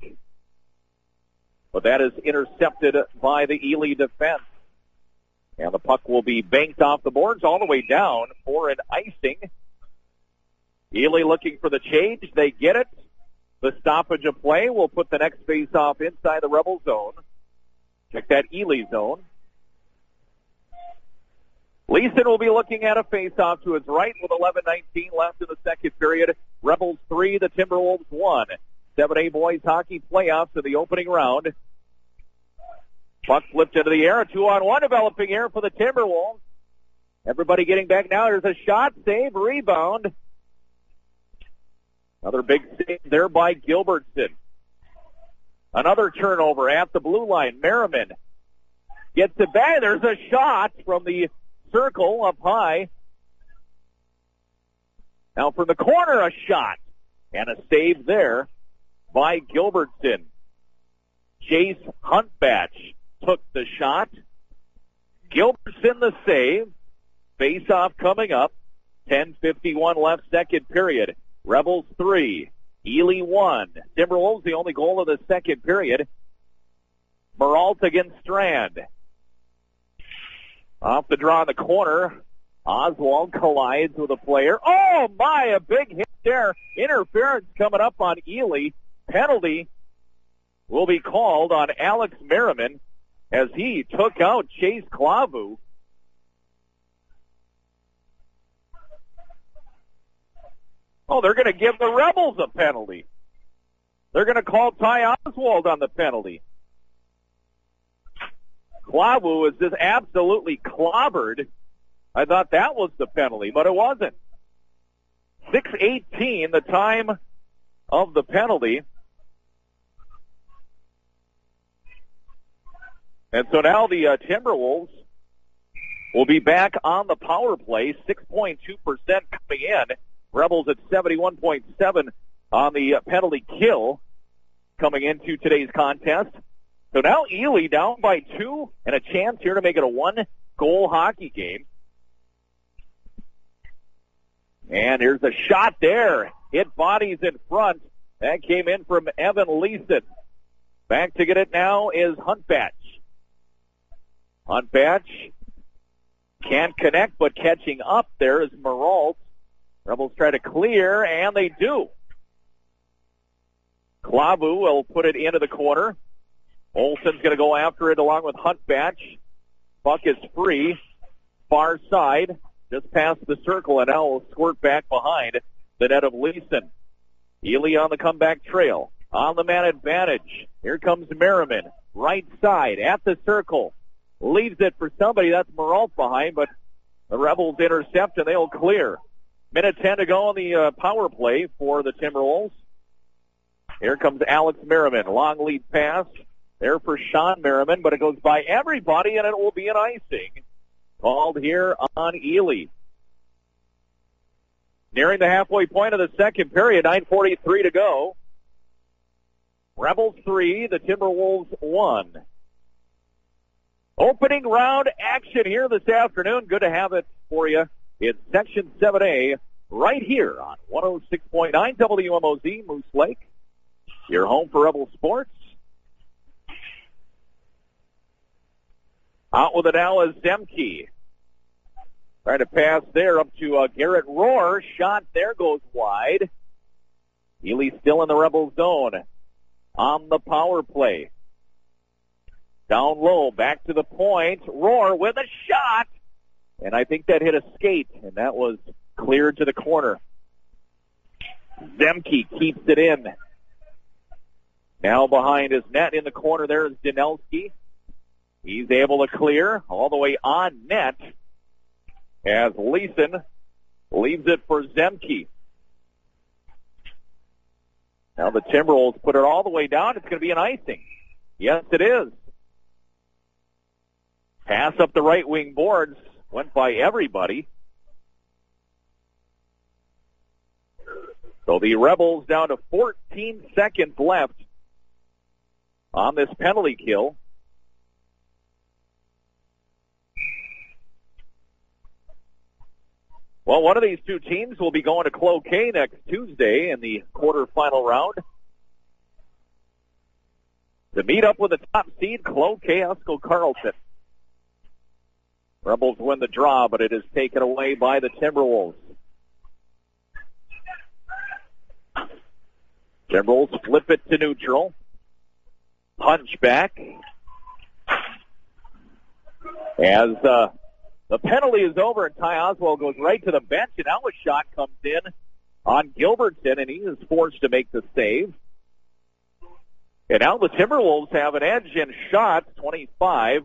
But that is intercepted by the Ely defense. And the puck will be banked off the boards all the way down for an icing. Ely looking for the change. They get it. The stoppage of play will put the next face-off inside the Rebel zone. Check that Ely zone. Leeson will be looking at a face-off to his right with 11:19 left in the second period. Rebels 3, the Timberwolves 1. 7A boys hockey playoffs in the opening round. Puck flipped into the air. A 2-on-1 developing here for the Timberwolves. Everybody getting back now. There's a shot, save, rebound. Another big save there by Gilbertson. Another turnover at the blue line. Merriman gets it back. There's a shot from the circle up high. Now from the corner, a shot. And a save there by Gilbertson. Chase Huntbatch took the shot. Gilbertson the save. Face-off coming up. 10:51 left second period. Rebels 3. Ely 1. Timberwolves the only goal of the second period. Meralt against Strand. Off the draw in the corner. Oswald collides with a player. Oh my, a big hit there. Interference coming up on Ely. Penalty will be called on Alex Merriman as he took out Chase Klavu. Oh, they're going to give the Rebels a penalty. They're going to call Ty Oswald on the penalty. Klavu is just absolutely clobbered. I thought that was the penalty, but it wasn't. 6:18, the time of the penalty. And so now the Timberwolves will be back on the power play, 6.2% coming in. Rebels at 71.7 on the penalty kill coming into today's contest. So now Ely down by 2 and a chance here to make it a 1-goal hockey game. And here's a shot there. Hit bodies in front. That came in from Evan Leeson. Back to get it now is Huntbatch. Huntbatch can't connect, but catching up there is Meralt. Rebels try to clear, and they do. Klavu will put it into the corner. Olsen's going to go after it along with Huntbatch. Puck is free. Far side. Just past the circle, and now will squirt back behind the net of Leeson. Ely on the comeback trail. On the man advantage. Here comes Merriman. Right side at the circle. Leaves it for somebody. That's Moralt behind, but the Rebels intercept and they'll clear. Minute 10 to go on the power play for the Timberwolves. Here comes Alex Merriman. Long lead pass there for Sean Merriman, but it goes by everybody and it will be an icing called here on Ely. Nearing the halfway point of the second period, 9:43 to go. Rebels 3, the Timberwolves 1. Opening round action here this afternoon. Good to have it for you. It's Section 7A right here on 106.9 WMOZ Moose Lake. Your home for Rebel Sports. Out with it now is Zemke. Trying to pass there up to Garrett Rohr. Shot there goes wide. Ely still in the Rebel zone on the power play. Down low, back to the point. Rohr with a shot. And I think that hit a skate, and that was cleared to the corner. Zemke keeps it in. Now behind his net in the corner there is Danelski. He's able to clear all the way on net as Leeson leaves it for Zemke. Now the Timberwolves put it all the way down. It's going to be an icing. Yes, it is. Pass up the right wing boards. Went by everybody. So the Rebels down to 14 seconds left on this penalty kill. Well, one of these two teams will be going to Cloquet next Tuesday in the quarterfinal round to meet up with the top seed, Cloquet Huskell Carlton. Rebels win the draw, but it is taken away by the Timberwolves. Timberwolves flip it to neutral. Punch back. As the penalty is over, and Ty Oswald goes right to the bench, and now a shot comes in on Gilbertson, and he is forced to make the save. And now the Timberwolves have an edge in shots, 25-24.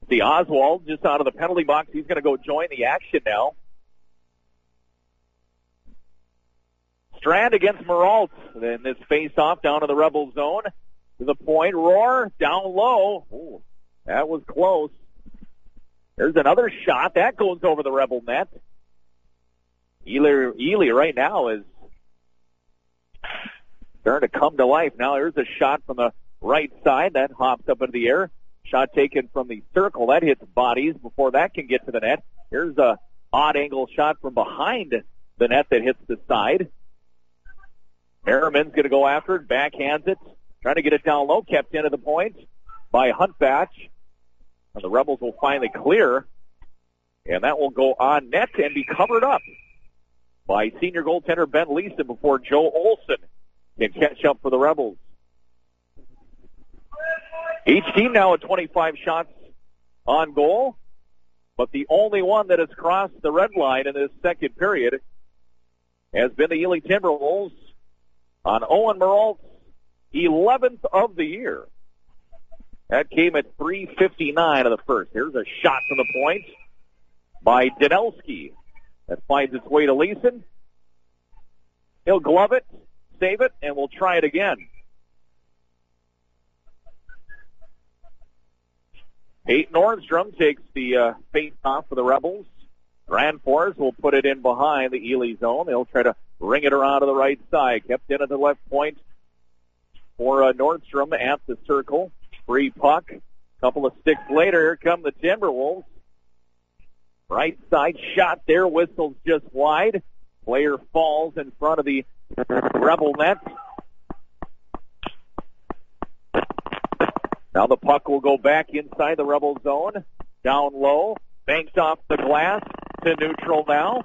The Oswald just out of the penalty box. He's going to go join the action now. Strand against Moralt in this face-off down to the Rebel zone. To the point, Rohr down low. Ooh, that was close. There's another shot. That goes over the Rebel net. Ely right now is starting to come to life. Now here's a shot from the right side. That hops up into the air. Shot taken from the circle. That hits bodies before that can get to the net. Here's a odd angle shot from behind the net that hits the side. Merriman's going to go after it. Backhands it. Trying to get it down low. Kept into the point by Huntbatch. And the Rebels will finally clear. And that will go on net and be covered up by senior goaltender Ben Leeson before Joe Olson can catch up for the Rebels. Each team now at 25 shots on goal, but the only one that has crossed the red line in this second period has been the Ely Timberwolves on Owen Moralt's 11th of the year. That came at 3:59 of the first. Here's a shot from the point by Danelski. That finds its way to Leeson. He'll glove it, save it, and we'll try it again. Peyton Nordstrom takes the face off for the Rebels. Grand Force will put it in behind the Ely zone. They'll try to ring it around to the right side. Kept in at the left point for Nordstrom at the circle. Free puck. Couple of sticks later, here come the Timberwolves. Right side shot there. Whistles just wide. Player falls in front of the Rebel net. Now the puck will go back inside the Rebel zone. Down low. Banks off the glass to neutral now.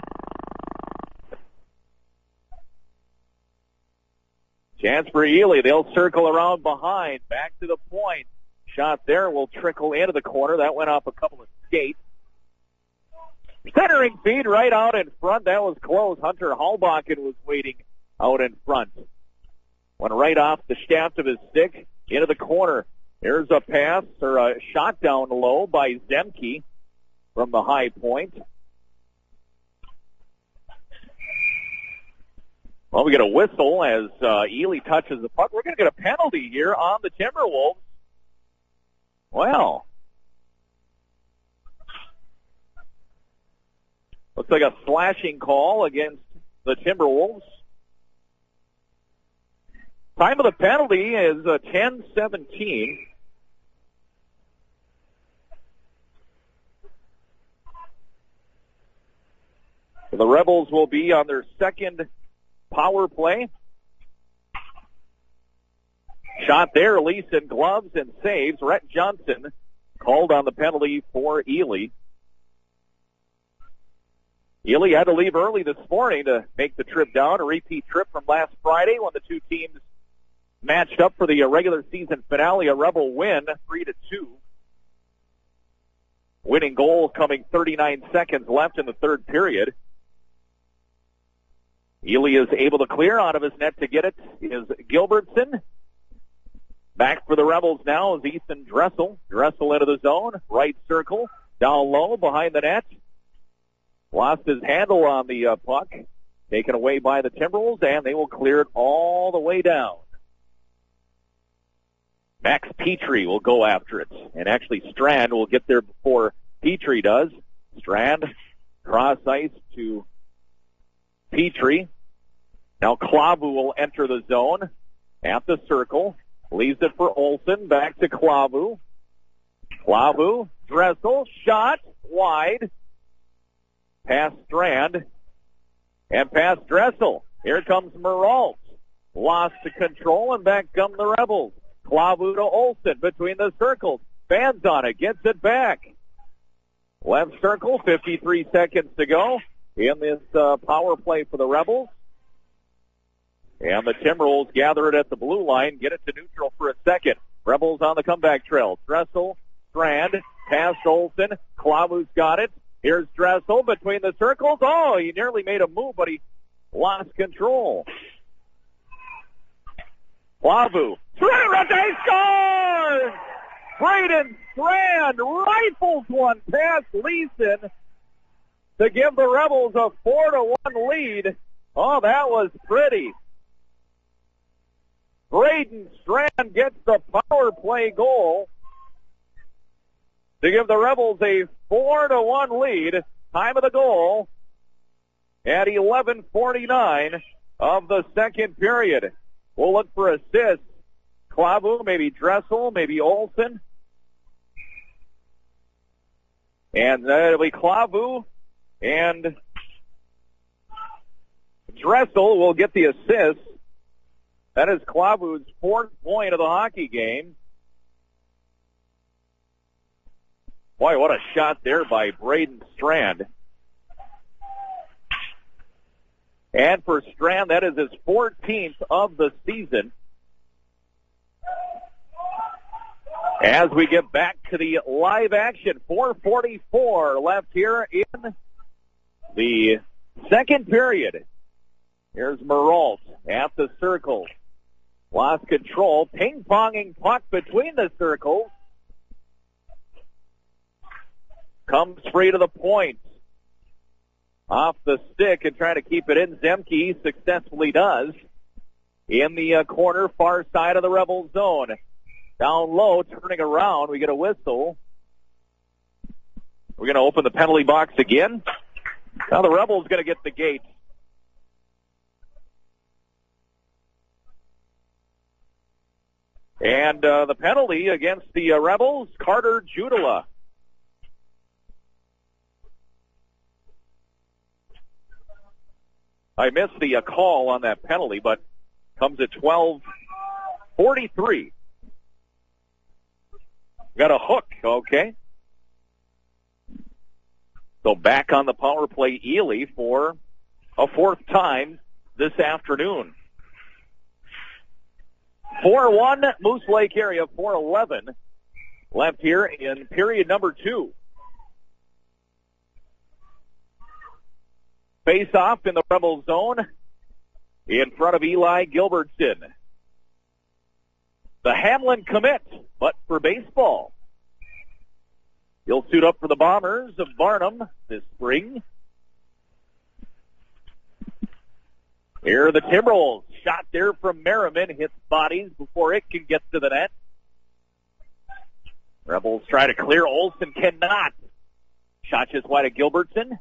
Chance for Ely. They'll circle around behind. Back to the point. Shot there will trickle into the corner. That went off a couple of skates. Centering feed right out in front. That was close. Hunter Hallbachen was waiting out in front. Went right off the shaft of his stick into the corner. There's a pass or a shot down low by Zemke from the high point. Well, we get a whistle as Ely touches the puck. We're going to get a penalty here on the Timberwolves. Well, looks like a slashing call against the Timberwolves. Time of the penalty is 10:17. The Rebels will be on their second power play. Shot there, Leeson gloves and saves. Rhett Johnson called on the penalty for Ely. Ely had to leave early this morning to make the trip down, a repeat trip from last Friday when the two teams matched up for the regular season finale, a Rebel win, 3-2. Winning goal coming 39 seconds left in the third period. Ely is able to clear out of his net to get it is Gilbertson. Back for the Rebels now is Ethan Dressel. Dressel into the zone, right circle, down low behind the net. Lost his handle on the puck. Taken away by the Timberwolves, and they will clear it all the way down. Max Petrie will go after it. And actually Strand will get there before Petrie does. Strand, cross ice to Petrie. Now Klavu will enter the zone at the circle. Leaves it for Olsen. Back to Klavu. Klavu, Dressel, shot, wide. Past Strand. And past Dressel. Here comes Meralt. Lost to control, and back come the Rebels. Klavu to Olsen between the circles. Fans on it, gets it back. Left circle, 53 seconds to go in this power play for the Rebels. And the Timberwolves gather it at the blue line, get it to neutral for a second. Rebels on the comeback trail. Dressel, Strand, past Olsen. Klavu's got it. Here's Dressel between the circles. Oh, he nearly made a move, but he lost control. Klavu. They scores! Braden Strand rifles one past Leeson to give the Rebels a 4-1 lead. Oh, that was pretty. Braden Strand gets the power play goal to give the Rebels a 4-1 lead. Time of the goal at 11:49 of the second period. We'll look for assists. Klavu, maybe Dressel, maybe Olsen. And it'll be Klavu and Dressel will get the assist. That is Klavu's fourth point of the hockey game. Boy, what a shot there by Braden Strand. And for Strand, that is his 14th of the season. As we get back to the live action, 4:44 left here in the second period. Here's Meralt at the circle. Lost control, ping-ponging puck between the circles. Comes free to the point. Off the stick and trying to keep it in. Zemke successfully does. In the corner, far side of the Rebel zone. Down low, turning around. We get a whistle. We're going to open the penalty box again. Now the Rebels going to get the gate. And the penalty against the Rebels, Carter Judela. I missed the call on that penalty, but comes at 12:43. Got a hook, okay. So back on the power play, Ely, for a fourth time this afternoon. 4-1 Moose Lake area, 4:11 left here in period number 2. Face off in the Rebel zone in front of Eli Gilbertson. The Hamlin commit, but for baseball. He'll suit up for the Bombers of Barnum this spring. Here are the Timberwolves. Shot there from Merriman. Hits bodies before it can get to the net. Rebels try to clear. Olsen cannot. Shot just wide of Gilbertson.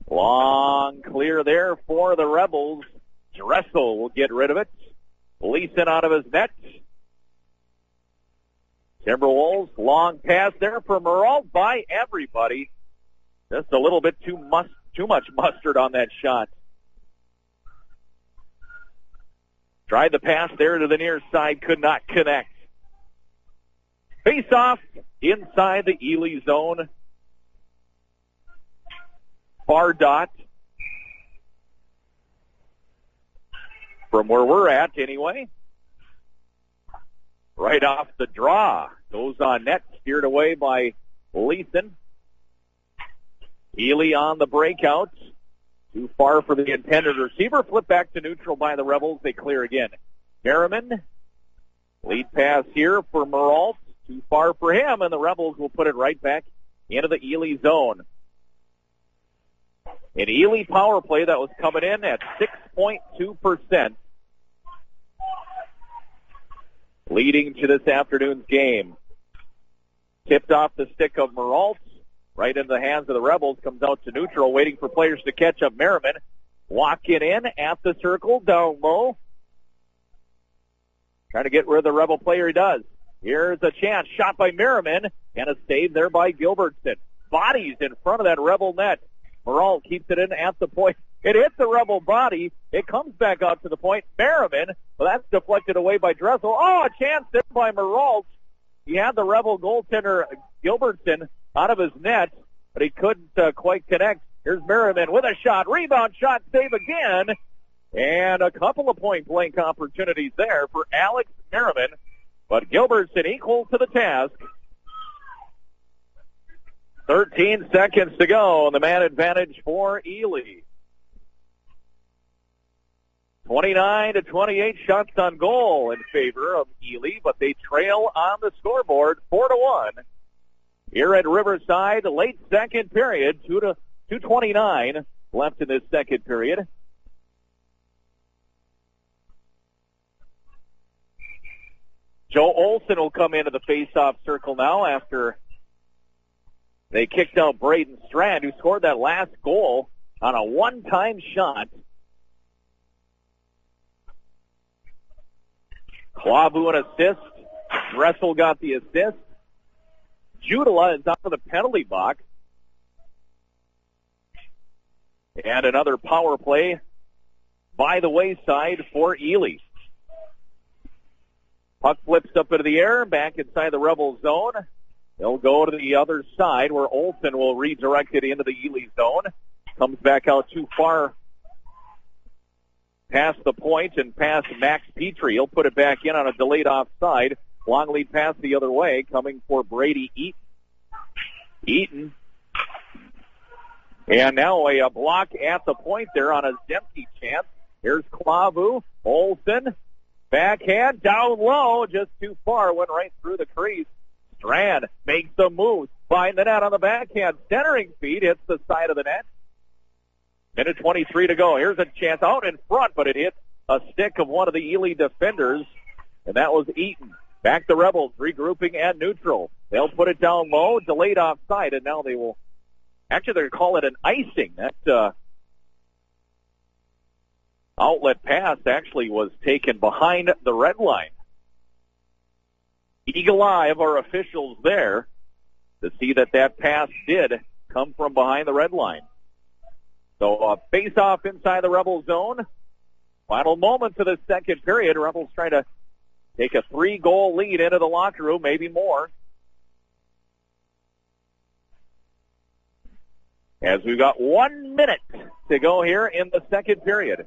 Long clear there for the Rebels. Dressel will get rid of it. Leeson out of his net. Timberwolves, long pass there for Meralt by everybody. Just a little bit too much mustard on that shot. Tried the pass there to the near side, could not connect. Face off inside the Ely zone. Far dot. From where we're at, anyway. Right off the draw. Goes on net, steered away by Leeson. Ely on the breakout. Too far for the intended receiver. Flip back to neutral by the Rebels. They clear again. Merriman. Lead pass here for Meralt. Too far for him, and the Rebels will put it right back into the Ely zone. An Ely power play that was coming in at 6.2%. Leading to this afternoon's game. Tipped off the stick of Meralt. Right into the hands of the Rebels. Comes out to neutral, waiting for players to catch up. Merriman walking in at the circle, down low. Trying to get rid of the Rebel player. He does. Here's a chance. Shot by Merriman. And a save there by Gilbertson. Bodies in front of that Rebel net. Meralt keeps it in at the point. It hits the Rebel body. It comes back out to the point. Merriman, well, that's deflected away by Dressel. Oh, a chance there by Meralt. He had the Rebel goaltender Gilbertson out of his net, but he couldn't quite connect. Here's Merriman with a shot. Rebound shot, save again. And a couple of point-blank opportunities there for Alex Merriman. But Gilbertson equal to the task. 13 seconds to go, and the man advantage for Ely. 29-28 shots on goal in favor of Ely, but they trail on the scoreboard 4-1. Here at Riverside, late second period, 2:29 left in this second period. Joe Olsen will come into the face-off circle now after they kicked out Braden Strand, who scored that last goal on a one-time shot. Clavu an assist. Dressel got the assist. Judala is out of the penalty box. And another power play by the wayside for Ely. Puck flips up into the air, back inside the Rebel zone. They'll go to the other side where Olsen will redirect it into the Ely zone. Comes back out too far past the point and past Max Petrie. He'll put it back in on a delayed offside. Long lead pass the other way, coming for Brady Eaton. And now a block at the point there on a Zemke chance. Here's Clavu. Olsen. Backhand down low, just too far, went right through the crease. Strand makes the move. Find the net on the backhand. Centering feed hits the side of the net. Minute 23 to go. Here's a chance out in front, but it hit a stick of one of the Ely defenders, and that was Eaton. Back the Rebels, regrouping at neutral. They'll put it down low, delayed offside, and now they will, actually they're going to call it an icing. That outlet pass actually was taken behind the red line. Eagle eye of our officials there to see that pass did come from behind the red line. So face off inside the Rebel zone. Final moments of the second period. Rebels trying to take a 3-goal lead into the locker room, maybe more. As we've got 1 minute to go here in the second period.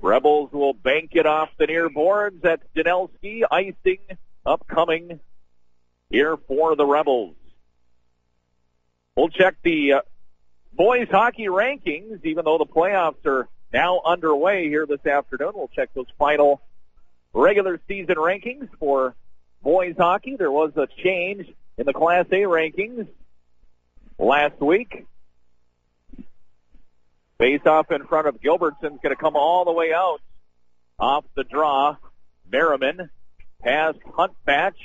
Rebels will bank it off the near boards. That's Danelski. Icing upcoming here for the Rebels. We'll check the boys hockey rankings, even though the playoffs are now underway here this afternoon. We'll check those final regular season rankings for boys hockey. There was a change in the Class A rankings last week. Face-off in front of Gilbertson's going to come all the way out off the draw. Merriman past Huntbatch.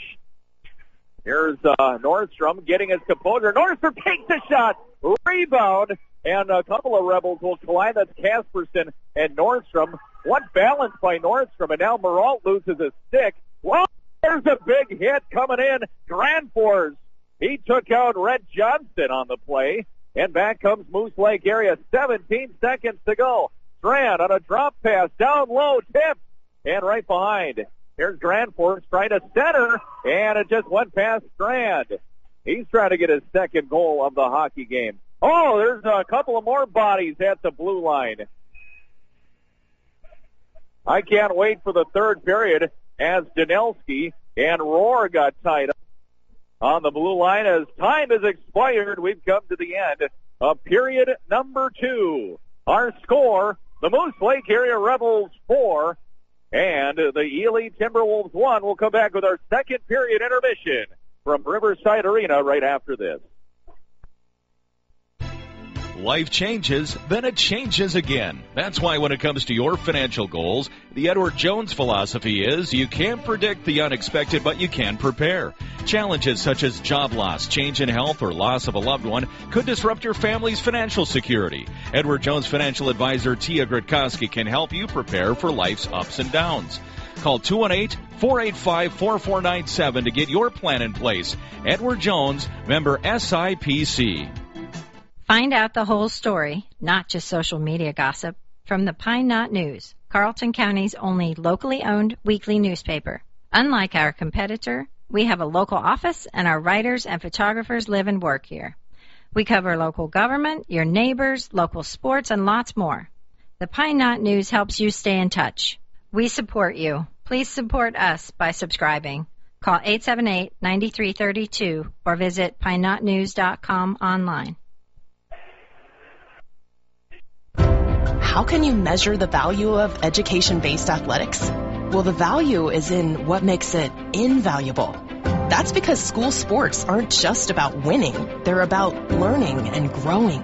Here's Nordstrom getting his composure. Nordstrom takes a shot. Rebound. And a couple of Rebels will collide. That's Casperson and Nordstrom. What balance by Nordstrom. And now Moralt loses his stick. Well, there's a big hit coming in. Grandforce. He took out Red Johnston on the play. And back comes Moose Lake area. 17 seconds to go. Strand on a drop pass. Down low. Tipped. And right behind. Here's Grandforce trying to center. And it just went past Strand. He's trying to get his second goal of the hockey game. Oh, there's a couple of more bodies at the blue line. I can't wait for the third period as Danelski and Rohr got tied up on the blue line. As time has expired, we've come to the end of period number 2. Our score, the Moose Lake area Rebels 4 and the Ely Timberwolves 1. We'll come back with our second period intermission from Riverside Arena right after this. Life changes, then it changes again. That's why when it comes to your financial goals, the Edward Jones philosophy is you can't predict the unexpected, but you can prepare. Challenges such as job loss, change in health, or loss of a loved one could disrupt your family's financial security. Edward Jones financial advisor Tia Gritkoski can help you prepare for life's ups and downs. Call 218-485-4497 to get your plan in place. Edward Jones, member SIPC. Find out the whole story, not just social media gossip, from the Pine Knot News, Carlton County's only locally owned weekly newspaper. Unlike our competitor, we have a local office and our writers and photographers live and work here. We cover local government, your neighbors, local sports, and lots more. The Pine Knot News helps you stay in touch. We support you. Please support us by subscribing. Call 878-9332 or visit pineknotnews.com online. How can you measure the value of education-based athletics? Well, the value is in what makes it invaluable. That's because school sports aren't just about winning. They're about learning and growing.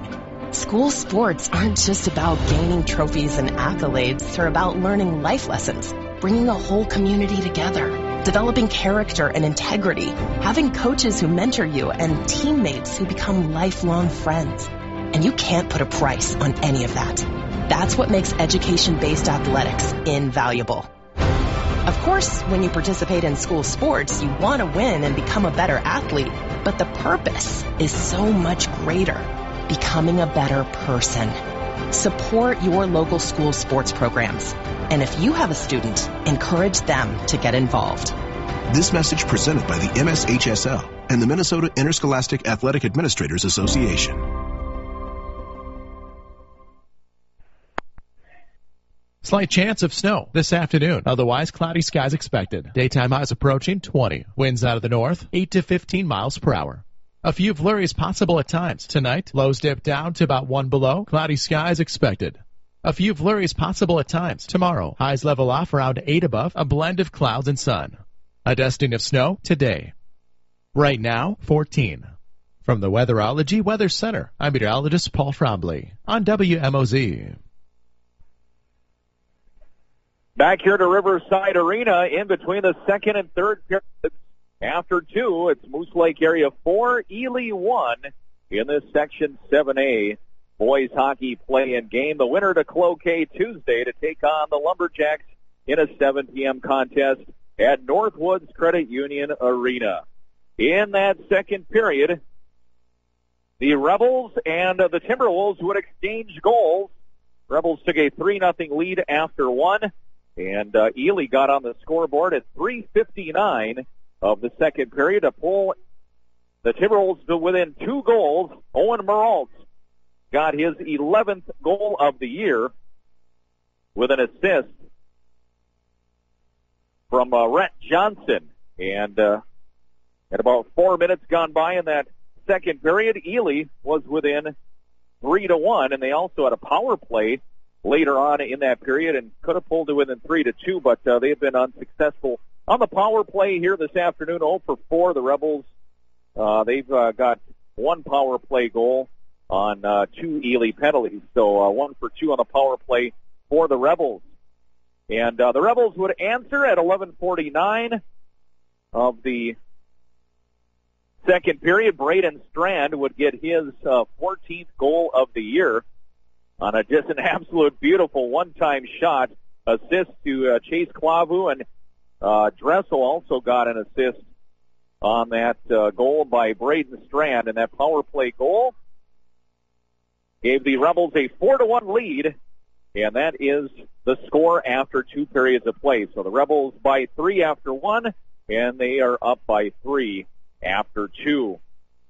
School sports aren't just about gaining trophies and accolades. They're about learning life lessons, bringing a whole community together, developing character and integrity, having coaches who mentor you, and teammates who become lifelong friends. And you can't put a price on any of that. That's what makes education-based athletics invaluable. Of course, when you participate in school sports, you want to win and become a better athlete, but the purpose is so much greater, becoming a better person. Support your local school sports programs. And if you have a student, encourage them to get involved. This message presented by the MSHSL and the Minnesota Interscholastic Athletic Administrators Association. Slight chance of snow this afternoon. Otherwise, cloudy skies expected. Daytime highs approaching 20. Winds out of the north, 8 to 15 miles per hour. A few flurries possible at times. Tonight, lows dip down to about 1 below. Cloudy skies expected. A few flurries possible at times. Tomorrow, highs level off around 8 above. A blend of clouds and sun. A dusting of snow today. Right now, 14. From the Weatherology Weather Center, I'm meteorologist Paul Frombley on WMOZ. Back here to Riverside Arena in between the second and third periods. After 2, it's Moose Lake area 4, Ely 1 in this Section 7A boys hockey play-in game. The winner to Cloquet Tuesday to take on the Lumberjacks in a 7 p.m. contest at Northwoods Credit Union Arena. In that second period, the Rebels and the Timberwolves would exchange goals. Rebels took a 3-0 lead after 1. And Ely got on the scoreboard at 3:59 of the second period to pull the Timberwolves to within 2 goals. Owen Moralt got his 11th goal of the year. with an assist from Rhett Johnson. And at about 4 minutes gone by in that second period, Ely was within 3-1, and they also had a power play later on in that period and could have pulled it within 3-2, but they have been unsuccessful on the power play here this afternoon. 0 for 4. The Rebels, they've got one power play goal on 2 Ely penalties, so 1 for 2 on the power play for the Rebels. And the Rebels would answer at 11:49 of the second period. Braden Strand would get his 14th goal of the year on just an absolute beautiful one-time shot. Assist to Chase Clavu, and Dressel also got an assist on that goal by Braden Strand. And that power play goal gave the Rebels a 4-1 lead, and that is the score after 2 periods of play. So the Rebels by 3 after 1, and they are up by 3 after 2.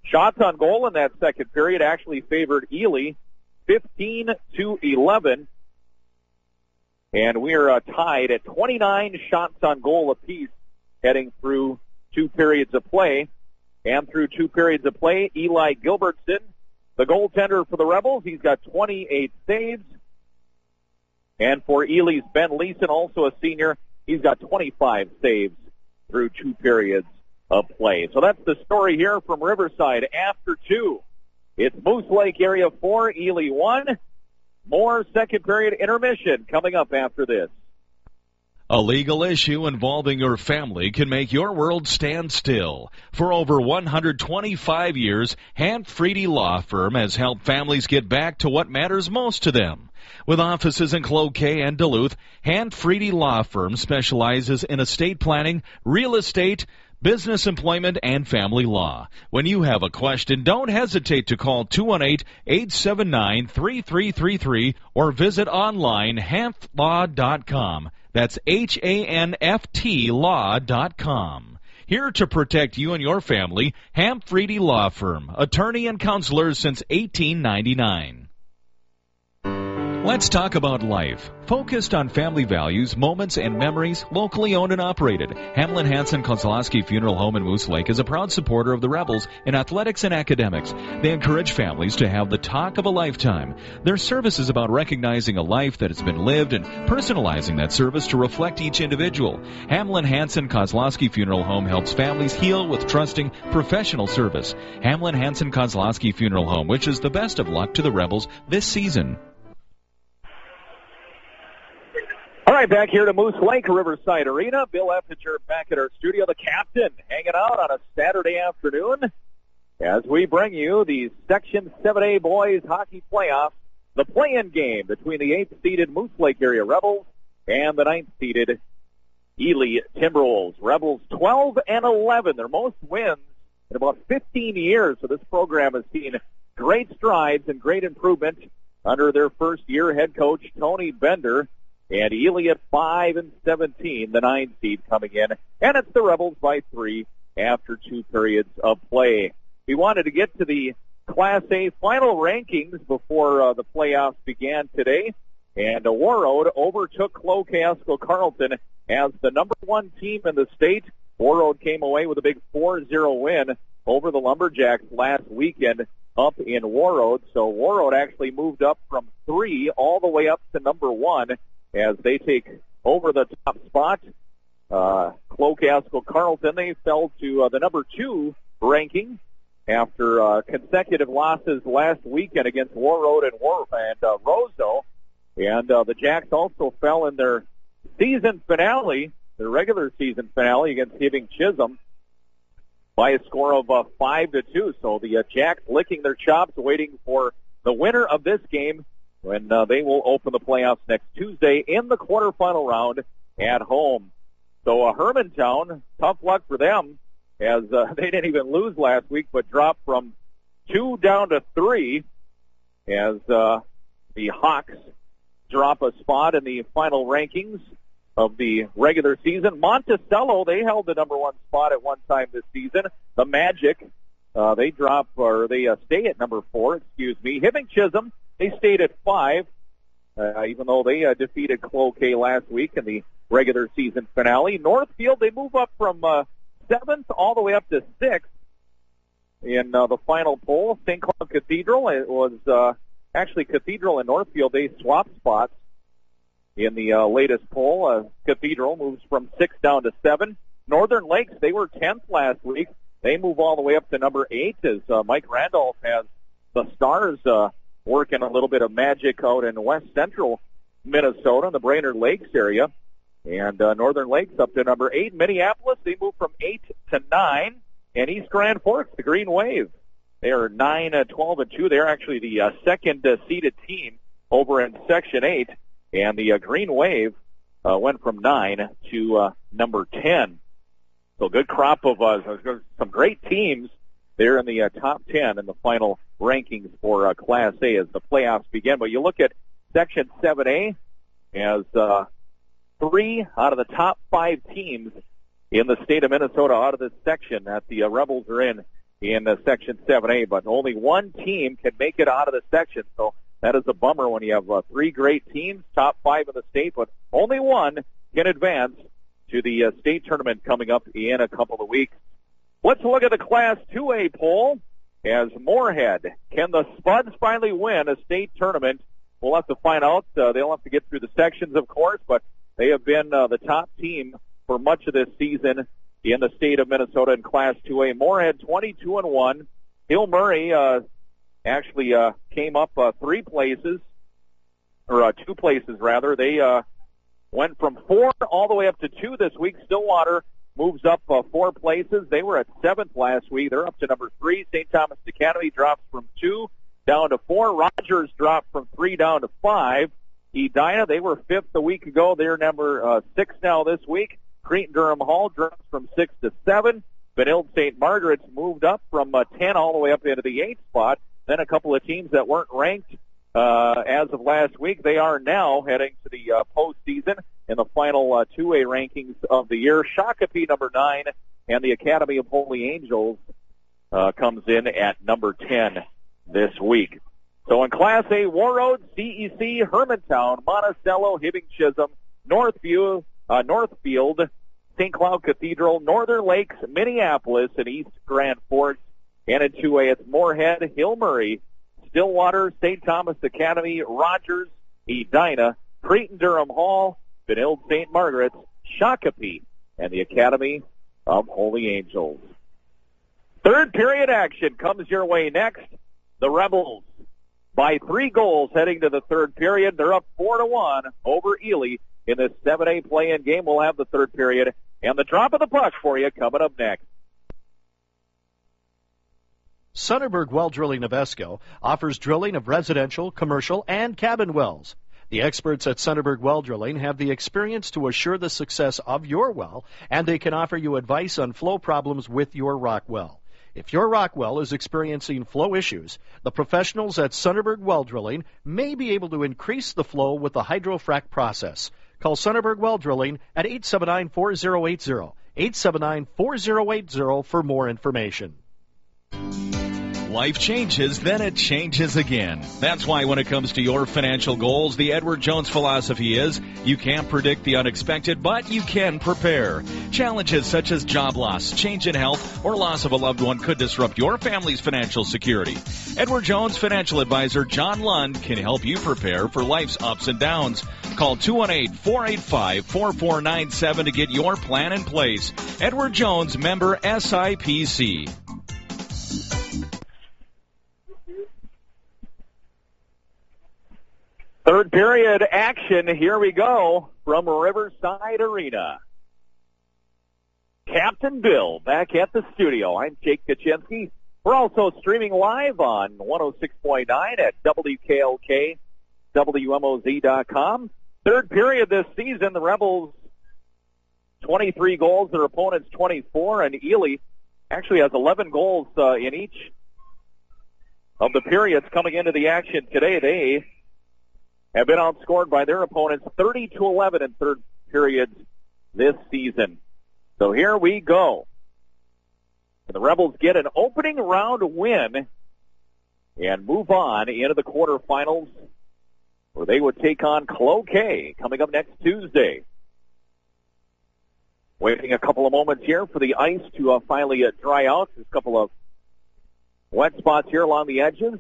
Shots on goal in that second period actually favored Ely, 15-11. And we are tied at 29 shots on goal apiece heading through 2 periods of play. And through 2 periods of play, Eli Gilbertson, the goaltender for the Rebels, he's got 28 saves. And for Ely's Ben Leeson, also a senior, he's got 25 saves through 2 periods of play. So that's the story here from Riverside after 2. It's Moose Lake Area 4, Ely 1. More second period intermission coming up after this. A legal issue involving your family can make your world stand still. For over 125 years, Hanfriede Law Firm has helped families get back to what matters most to them. With offices in Cloquet and Duluth, Hanfriede Law Firm specializes in estate planning, real estate, business employment, and family law. When you have a question, don't hesitate to call 218-879-3333 or visit online hanftlaw.com. That's HANFT law.com. Here to protect you and your family, Hanfriede Law Firm, attorney and counselors since 1899. Let's talk about life. Focused on family values, moments, and memories, locally owned and operated, Hamlin Hansen Kozlowski Funeral Home in Moose Lake is a proud supporter of the Rebels in athletics and academics. They encourage families to have the talk of a lifetime. Their service is about recognizing a life that has been lived and personalizing that service to reflect each individual. Hamlin Hansen Kozlowski Funeral Home helps families heal with trusting professional service. Hamlin Hansen Kozlowski Funeral Home wishes the best of luck to the Rebels this season. All right, back here to Moose Lake, Riverside Arena. Bill Effinger back at our studio. The captain hanging out on a Saturday afternoon as we bring you the Section 7A Boys Hockey Playoffs, the play-in game between the 8th-seeded Moose Lake area Rebels and the 9th-seeded Ely Timberwolves. Rebels 12-11, their most wins in about 15 years. So this program has seen great strides and great improvement under their first-year head coach, Tony Bender. And Ely at 5-17, the 9 seed coming in. And it's the Rebels by 3 after 2 periods of play. We wanted to get to the Class A final rankings before the playoffs began today. And Warroad overtook Cloquet-Esko Carlton as the number 1 team in the state. Warroad came away with a big 4-0 win over the Lumberjacks last weekend up in Warroad. So Warroad actually moved up from 3 all the way up to number 1. As they take over the top spot. Cloquet-Esko Carlton, they fell to the number 2 ranking after consecutive losses last weekend against Warroad and Roseau. And the Jacks also fell in their season finale, their regular season finale against Hibbing Chisholm by a score of 5-2. So the Jacks licking their chops, waiting for the winner of this game when they will open the playoffs next Tuesday in the quarterfinal round at home. So Hermantown, tough luck for them, as they didn't even lose last week, but dropped from 2 down to 3 as the Hawks drop a spot in the final rankings of the regular season. Monticello, they held the number 1 spot at one time this season. The Magic, they stay at number 4, Hibbing Chisholm, they stayed at 5. even though they defeated Cloquet last week in the regular season finale. Northfield, they move up from 7th all the way up to 6th in the final poll. St. Cloud Cathedral, it was actually Cathedral and Northfield, they swapped spots in the latest poll. Cathedral moves from 6 down to 7. Northern Lakes, they were 10th last week. They move all the way up to number 8 as Mike Randolph has the Stars working a little bit of magic out in west central Minnesota, in the Brainerd Lakes area. And Northern Lakes up to number 8. Minneapolis, they move from 8 to 9. And East Grand Forks, the Green Wave, they are 9, 12, and 2. They're actually the second seeded team over in Section 8. And the Green Wave went from 9 to number 10. So good crop of some great teams there in the top 10 in the final rankings for Class A as the playoffs begin. But you look at Section 7A as 3 out of the top 5 teams in the state of Minnesota out of this section that the Rebels are in Section 7A. But only one team can make it out of the section. So that is a bummer when you have 3 great teams, top 5 in the state, but only one can advance to the state tournament coming up in a couple of weeks. Let's look at the Class 2A poll as Moorhead. Can the Spuds finally win a state tournament? We'll have to find out. They'll have to get through the sections, of course, but they have been the top team for much of this season in the state of Minnesota in Class 2A. Moorhead 22-1. Hill Murray actually came up 3 places, or 2 places rather. They went from 4 all the way up to 2 this week. Stillwater moves up 4 places. They were at 7th last week. They're up to number 3. St. Thomas Academy drops from 2 down to 4. Rogers dropped from 3 down to 5. Edina, they were 5th a week ago. They're number 6 now this week. Cretin-Durham Hall drops from 6 to 7. Benilde St. Margaret's moved up from 10 all the way up into the 8th spot. Then a couple of teams that weren't ranked as of last week, they are now heading to the postseason in the final 2A rankings of the year. Shakopee, number 9, and the Academy of Holy Angels comes in at number 10 this week. So in Class A, Warroad, CEC, Hermantown, Monticello, Hibbing Chisholm, Northfield, St. Cloud Cathedral, Northern Lakes, Minneapolis, and East Grand Forks. And in 2A, it's Moorhead, Hill Murray, Stillwater, St. Thomas Academy, Rogers, Edina, Cretin-Durham Hall, Benilde St. Margaret's, Shakopee, and the Academy of Holy Angels. Third period action comes your way next. The Rebels by 3 goals heading to the third period. They're up 4-1 over Ely in this 7A play-in game. We'll have the third period and the drop of the puck for you coming up next. Sunderberg Well Drilling of Esco offers drilling of residential, commercial, and cabin wells. The experts at Sunderberg Well Drilling have the experience to assure the success of your well, and they can offer you advice on flow problems with your rock well. If your rock well is experiencing flow issues, the professionals at Sunderberg Well Drilling may be able to increase the flow with the hydrofrac process. Call Sunderberg Well Drilling at 879-4080, 879-4080 for more information. Life changes, then it changes again. That's why when it comes to your financial goals, the Edward Jones philosophy is you can't predict the unexpected, but you can prepare. Challenges such as job loss, change in health, or loss of a loved one could disrupt your family's financial security. Edward Jones financial advisor John Lund can help you prepare for life's ups and downs. Call 218-485-4497 to get your plan in place. Edward Jones, member SIPC. Third period action, here we go from Riverside Arena. Captain Bill back at the studio. I'm Jake Kaczynski. We're also streaming live on 106.9 at WKLK, WMOZ.com. Third period this season, the Rebels 23 goals, their opponents 24, and Ely actually has 11 goals in each of the periods coming into the action today. They have been outscored by their opponents 30-11 in third periods this season. So here we go. The Rebels get an opening round win and move on into the quarterfinals where they would take on Cloquet coming up next Tuesday. Waiting a couple of moments here for the ice to finally dry out. There's a couple of wet spots here along the edges.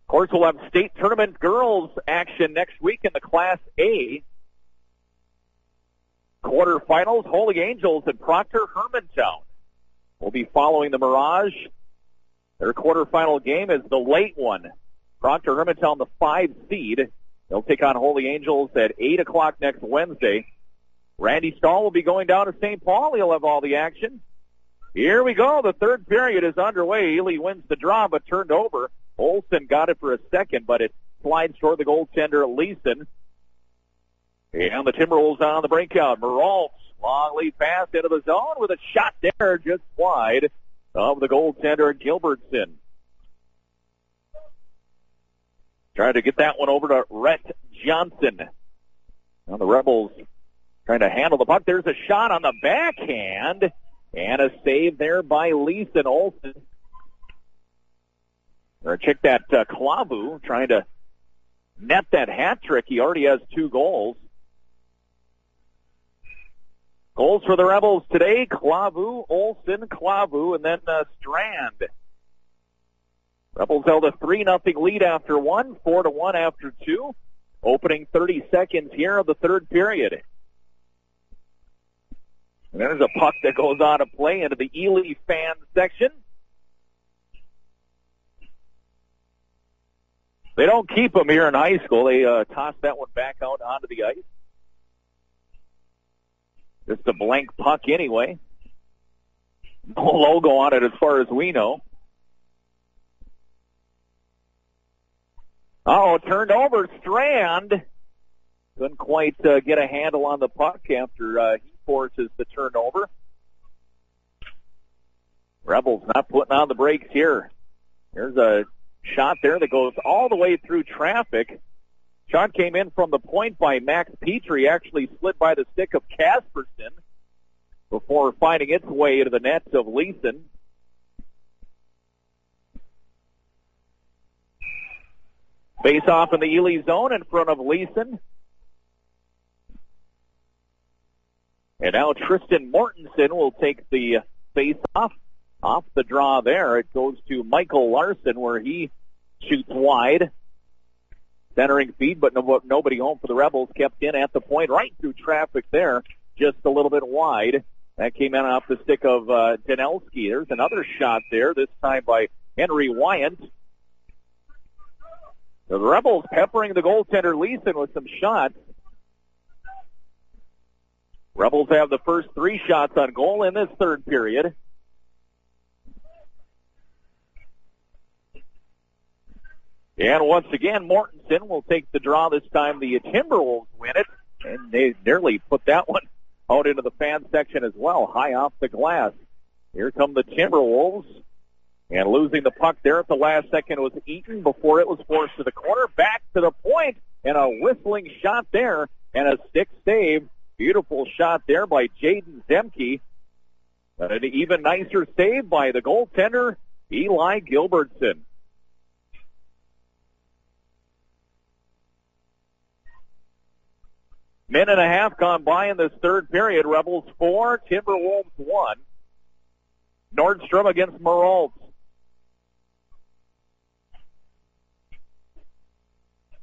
Of course, we'll have state tournament girls action next week in the Class A. Quarterfinals, Holy Angels and Proctor Hermantown. We'll be following the Mirage. Their quarterfinal game is the late one. Proctor Hermantown, the 5 seed. They'll take on Holy Angels at 8 o'clock next Wednesday. Randy Stahl will be going down to St. Paul. He'll have all the action. Here we go. The third period is underway. Ely wins the draw, but turned over. Olsen got it for a second, but it slides toward the goaltender, Leeson. And the Timberwolves on the breakout. Meralt, long lead pass into the zone with a shot there just wide of the goaltender, Gilbertson. Trying to get that one over to Rhett Johnson. Now the Rebels trying to handle the puck. There's a shot on the backhand. And a save there by Leeson. Olsen. Or check that Klavu trying to net that hat trick. He already has 2 goals. Goals for the Rebels today, Klavu, Olsen, Klavu, and then Strand. Rebels held a 3-0 lead after 1, 4-1 after 2. Opening 30 seconds here of the third period. And there's a puck that goes out of play into the Ely fan section. They don't keep them here in high school. They toss that one back out onto the ice. Just a blank puck anyway. No logo on it as far as we know. Turned over. Strand couldn't quite get a handle on the puck after he forces the turnover. Rebels not putting on the brakes here. There's a shot there that goes all the way through traffic. Shot came in from the point by Max Petrie, actually slid by the stick of Casperson before finding its way into the nets of Leeson. Face off in the Ely zone in front of Leeson. And now Tristan Mortensen will take the face off the draw there. It goes to Michael Larson where he shoots wide. Centering feed, but nobody home for the Rebels. Kept in at the point right through traffic there. Just a little bit wide. That came in off the stick of Danelski. There's another shot there, this time by Henry Wyant. The Rebels peppering the goaltender Leeson with some shots. Rebels have the first 3 shots on goal in this third period. And once again, Mortensen will take the draw. This time the Timberwolves win it. And they nearly put that one out into the fan section as well, high off the glass. Here come the Timberwolves. And losing the puck there at the last second was Eaton before it was forced to the corner. Back to the point, and a whistling shot there, and a stick save. Beautiful shot there by Jaden Zemke. And an even nicer save by the goaltender, Eli Gilbertson. Minute and a half gone by in this third period. Rebels 4, Timberwolves 1. Nordstrom against Meralt.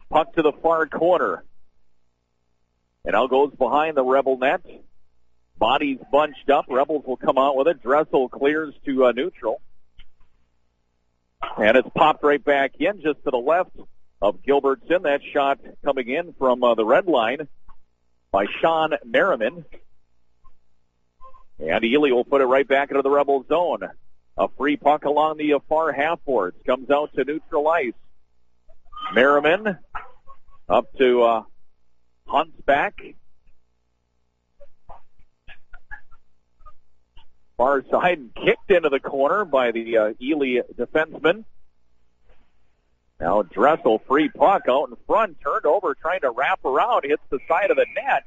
Puck to the far corner. And now goes behind the Rebel net. Bodies bunched up. Rebels will come out with it. Dressel clears to neutral. And it's popped right back in just to the left of Gilbertson. That shot coming in from the red line by Sean Merriman. And Ely will put it right back into the Rebel zone. A free puck along the far half boards. Comes out to neutral ice. Merriman up to Huntsback. Far side and kicked into the corner by the Ely defenseman. Now Dressel, free puck out in front, turned over, trying to wrap around, hits the side of the net.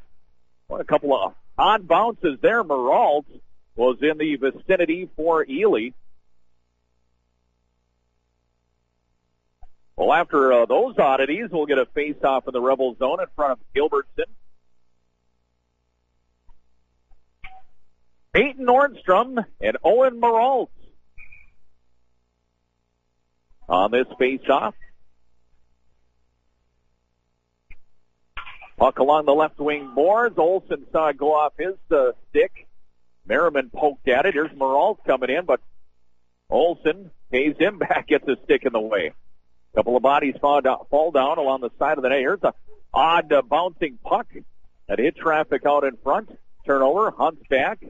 What a couple of odd bounces there. Meralt was in the vicinity for Ely. Well, after those oddities, we'll get a face-off in the Rebel zone in front of Gilbertson. Peyton Nordstrom and Owen Moralt on this face-off. Puck along the left wing boards. Olsen saw it go off his stick. Merriman poked at it. Here's Moralt coming in, but Olsen pays him back, gets his stick in the way. A couple of bodies fall down along the side of the net. Here's an odd bouncing puck that hit traffic out in front. Turnover, Hunt's back.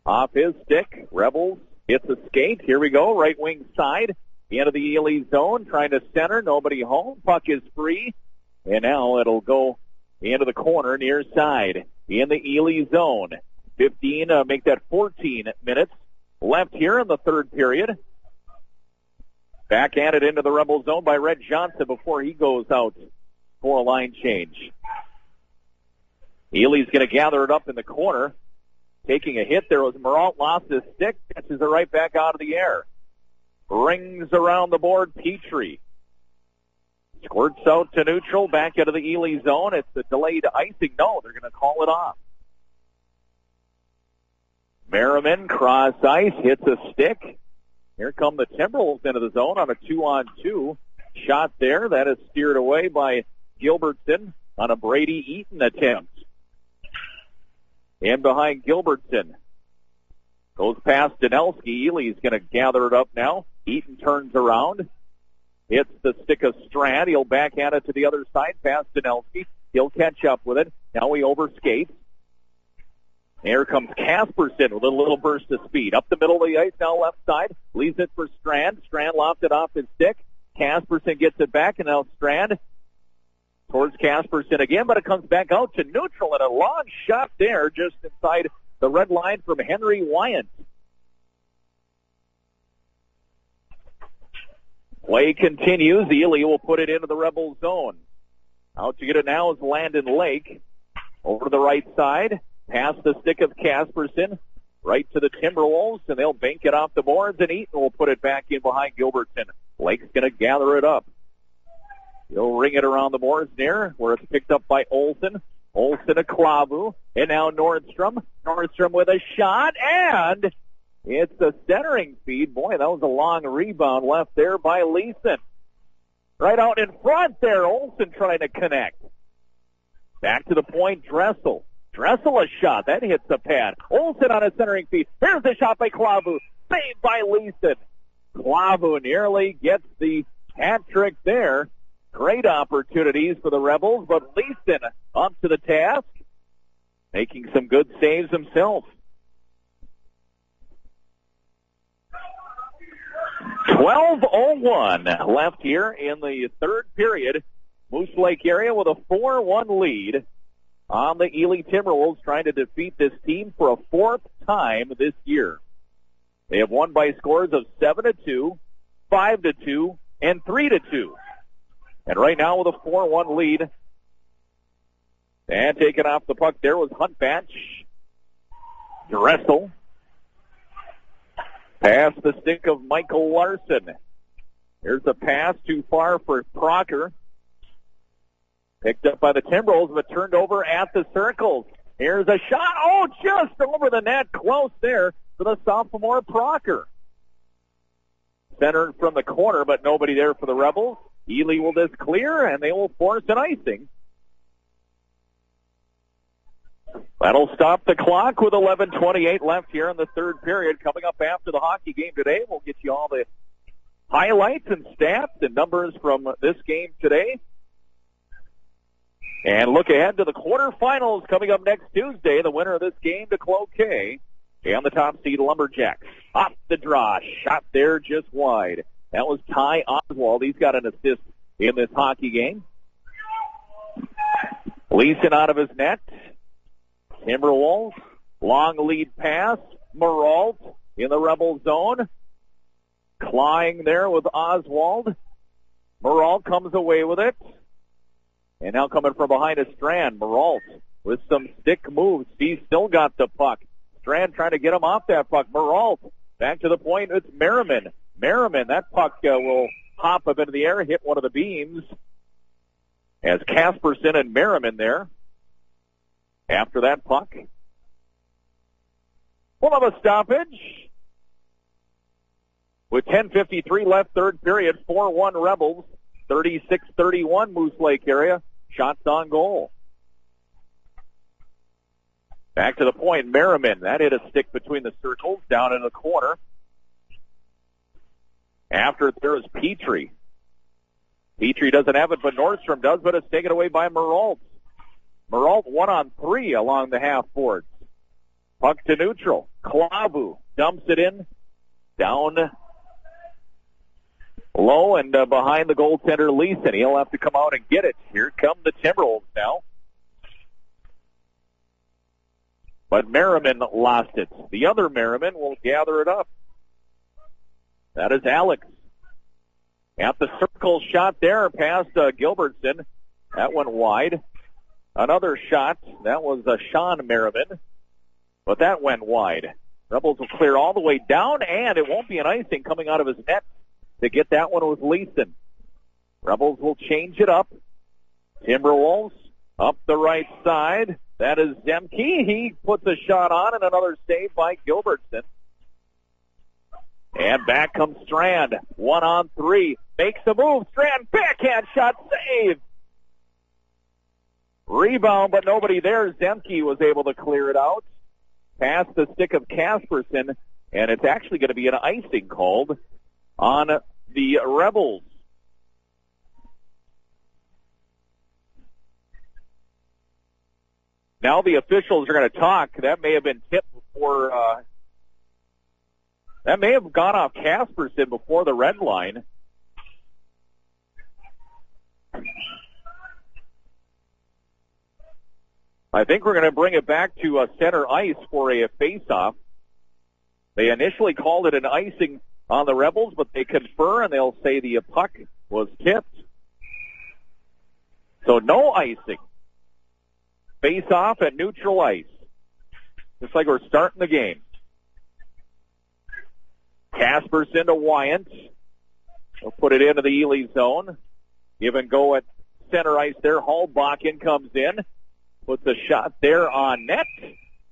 Off his stick. Rebels hits a skate. Here we go, right wing side. Into the Ely zone, trying to center. Nobody home. Puck is free. And now it'll go into the corner near side in the Ely zone. 15, make that 14 minutes left here in the third period. Back at it into the Rebel zone by Red Johnson before he goes out for a line change. Ely's going to gather it up in the corner. Taking a hit there was Moralt, lost his stick, catches it right back out of the air. Rings around the board, Petrie. Squirts out to neutral, back into the Ely zone. It's a delayed icing. No, they're going to call it off. Merriman, cross ice, hits a stick. Here come the Timberwolves into the zone on a 2-on-2 shot there. That is steered away by Gilbertson on a Brady Eaton attempt. In behind Gilbertson. Goes past Danelski. Ely's going to gather it up now. Eaton turns around. Hits the stick of Strand. He'll back at it to the other side past Danelski. He'll catch up with it. Now he overskates. Here comes Casperson with a little burst of speed. Up the middle of the ice, now left side. Leaves it for Strand. Strand lopped it off his stick. Casperson gets it back, and now Strand towards Casperson again, but it comes back out to neutral, and a long shot there just inside the red line from Henry Wyant. Play continues. Ely will put it into the Rebel zone. Out to get it now is Landon Lake. Over to the right side. Past the stick of Casperson. Right to the Timberwolves, and they'll bank it off the boards, and Eaton will put it back in behind Gilbertson. Lake's going to gather it up. He'll ring it around the boards near where it's picked up by Olsen. Olsen to Klavu, and now Nordstrom. Nordstrom with a shot, and it's a centering feed. Boy, that was a long rebound left there by Leeson. Right out in front there, Olsen trying to connect. Back to the point, Dressel. Dressel a shot. That hits the pad. Olsen on a centering feed. Here's the shot by Klavu. Saved by Leeson. Klavu nearly gets the hat trick there. Great opportunities for the Rebels, but Leeson up to the task, making some good saves himself. 12:01 left here in the third period. Moose Lake area with a 4-1 lead on the Ely Timberwolves, trying to defeat this team for a fourth time this year. They have won by scores of 7-2, 5-2, and 3-2. And right now with a 4-1 lead. And taking off the puck there was Huntbatch. Dressel. Past the stick of Michael Larson. Here's a pass too far for Proctor. Picked up by the Timberwolves, but turned over at the circles. Here's a shot. Oh, just over the net. Close there for the sophomore Proctor. Centered from the corner, but nobody there for the Rebels. Ely will just clear, and they will force an icing. That'll stop the clock with 11:28 left here in the third period. Coming up after the hockey game today, we'll get you all the highlights and stats and numbers from this game today. And look ahead to the quarterfinals coming up next Tuesday. The winner of this game to Cloquet and the top seed Lumberjacks. Off the draw, shot there just wide. That was Ty Oswald. He's got an assist in this hockey game. Leeson out of his net. Timberwolves, long lead pass. Moralt in the Rebel zone. Clawing there with Oswald. Moralt comes away with it. And now coming from behind is Strand. Moralt with some stick moves. He's still got the puck. Strand trying to get him off that puck. Moralt back to the point. It's Merriman. Merriman, that puck will pop up into the air, hit one of the beams. As Casperson and Merriman there. After that puck. We'll have a stoppage. With 10:53 left, third period, 4-1 Rebels, 36-31 Moose Lake area. Shots on goal. Back to the point, Merriman. That hit a stick between the circles, down in the corner. After there is Petrie. Petrie doesn't have it, but Nordstrom does, but it's taken away by Meralt. Meralt 1-on-3 along the half boards. Puck to neutral. Klavu dumps it in, down low and behind the goaltender Leeson. He'll have to come out and get it. Here come the Timberwolves now. But Merriman lost it. The other Merriman will gather it up. That is Alex. At the circle shot there past Gilbertson. That went wide. Another shot. That was Sean Merriman. But that went wide. Rebels will clear all the way down, and it won't be an icing coming out of his net to get that one with Leeson. Rebels will change it up. Timberwolves up the right side. That is Zemke. He puts a shot on, and another save by Gilbertson. And back comes Strand. 1-on-3. Makes a move. Strand, backhand shot, save. Rebound, but nobody there. Zemke was able to clear it out. Past the stick of Casperson, and it's actually going to be an icing called on the Rebels. Now the officials are going to talk. That may have been tipped before, that may have gone off Casperson before the red line. I think we're going to bring it back to center ice for a face-off. They initially called it an icing on the Rebels, but they confer and they'll say the puck was tipped. So no icing. Face-off at neutral ice. Just like we're starting the game. Casperson to Wyant. We'll put it into the Ely zone. Give and go at center ice there. Hallbakken comes in. Puts a shot there on net.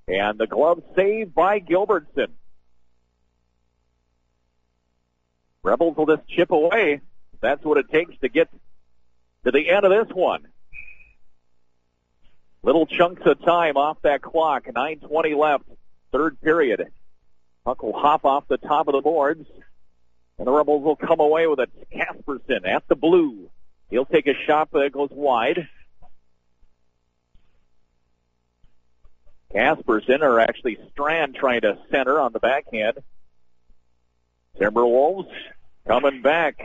And the glove saved by Gilbertson. Rebels will just chip away. That's what it takes to get to the end of this one. Little chunks of time off that clock. 9:20 left. Third period. Puck will hop off the top of the boards. And the Rebels will come away with it. Casperson at the blue. He'll take a shot, but it goes wide. Casperson, or actually Strand, trying to center on the backhand. Timberwolves coming back.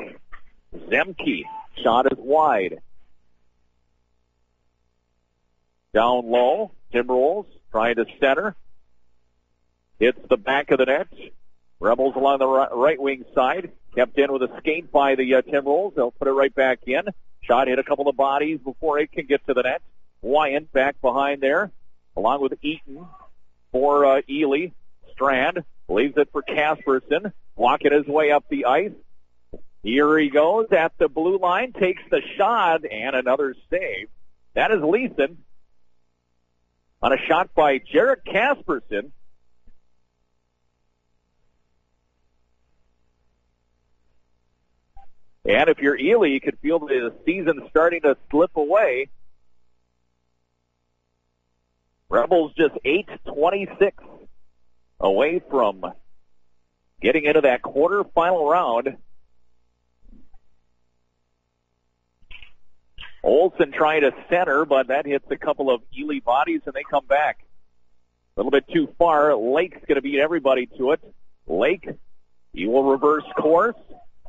Zemke. Shot is wide. Down low. Timberwolves trying to center. Hits the back of the net. Rebels along the right wing side. Kept in with a skate by the Timberwolves. They'll put it right back in. Shot hit a couple of bodies before it can get to the net. Wyant back behind there, along with Eaton for Ely. Strand leaves it for Casperson. Walking his way up the ice. Here he goes at the blue line. Takes the shot and another save. That is Leeson on a shot by Jarrett Casperson. And if you're Ely, you could feel the season starting to slip away. Rebels just 8:26 away from getting into that quarterfinal round. Olsen trying to center, but that hits a couple of Ely bodies, and they come back. A little bit too far. Lake's going to beat everybody to it. Lake, he will reverse course.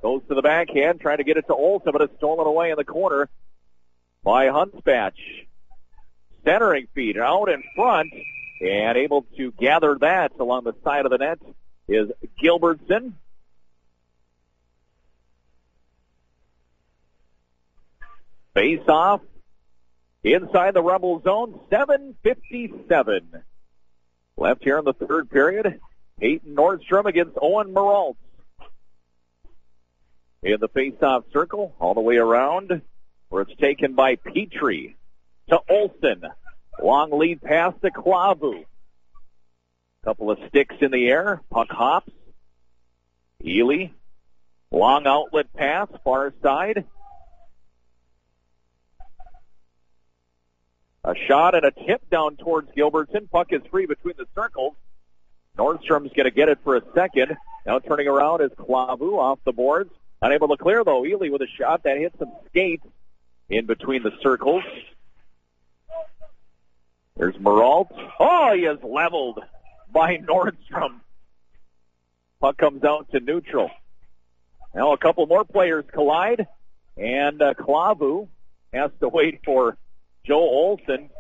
Goes to the backhand, trying to get it to Olsen, but it's stolen away in the corner by Hunspatch. Centering feed out in front, and able to gather that along the side of the net is Gilbertson. Face off inside the Rebel zone, 7:57 left here in the third period. Peyton Nordstrom against Owen Meralt. in the face-off circle, all the way around, where it's taken by Petrie to Olsen. Long lead pass to Klavu. Couple of sticks in the air. Puck hops. Ely. Long outlet pass, far side. A shot and a tip down towards Gilbertson. Puck is free between the circles. Nordstrom's going to get it for a second. Now turning around is Klavu off the boards. Unable to clear, though. Ely with a shot that hits some skates in between the circles. There's Meralt. Oh, he is leveled by Nordstrom. Puck comes out to neutral. Now a couple more players collide, and Klavu has to wait for Joe Olsen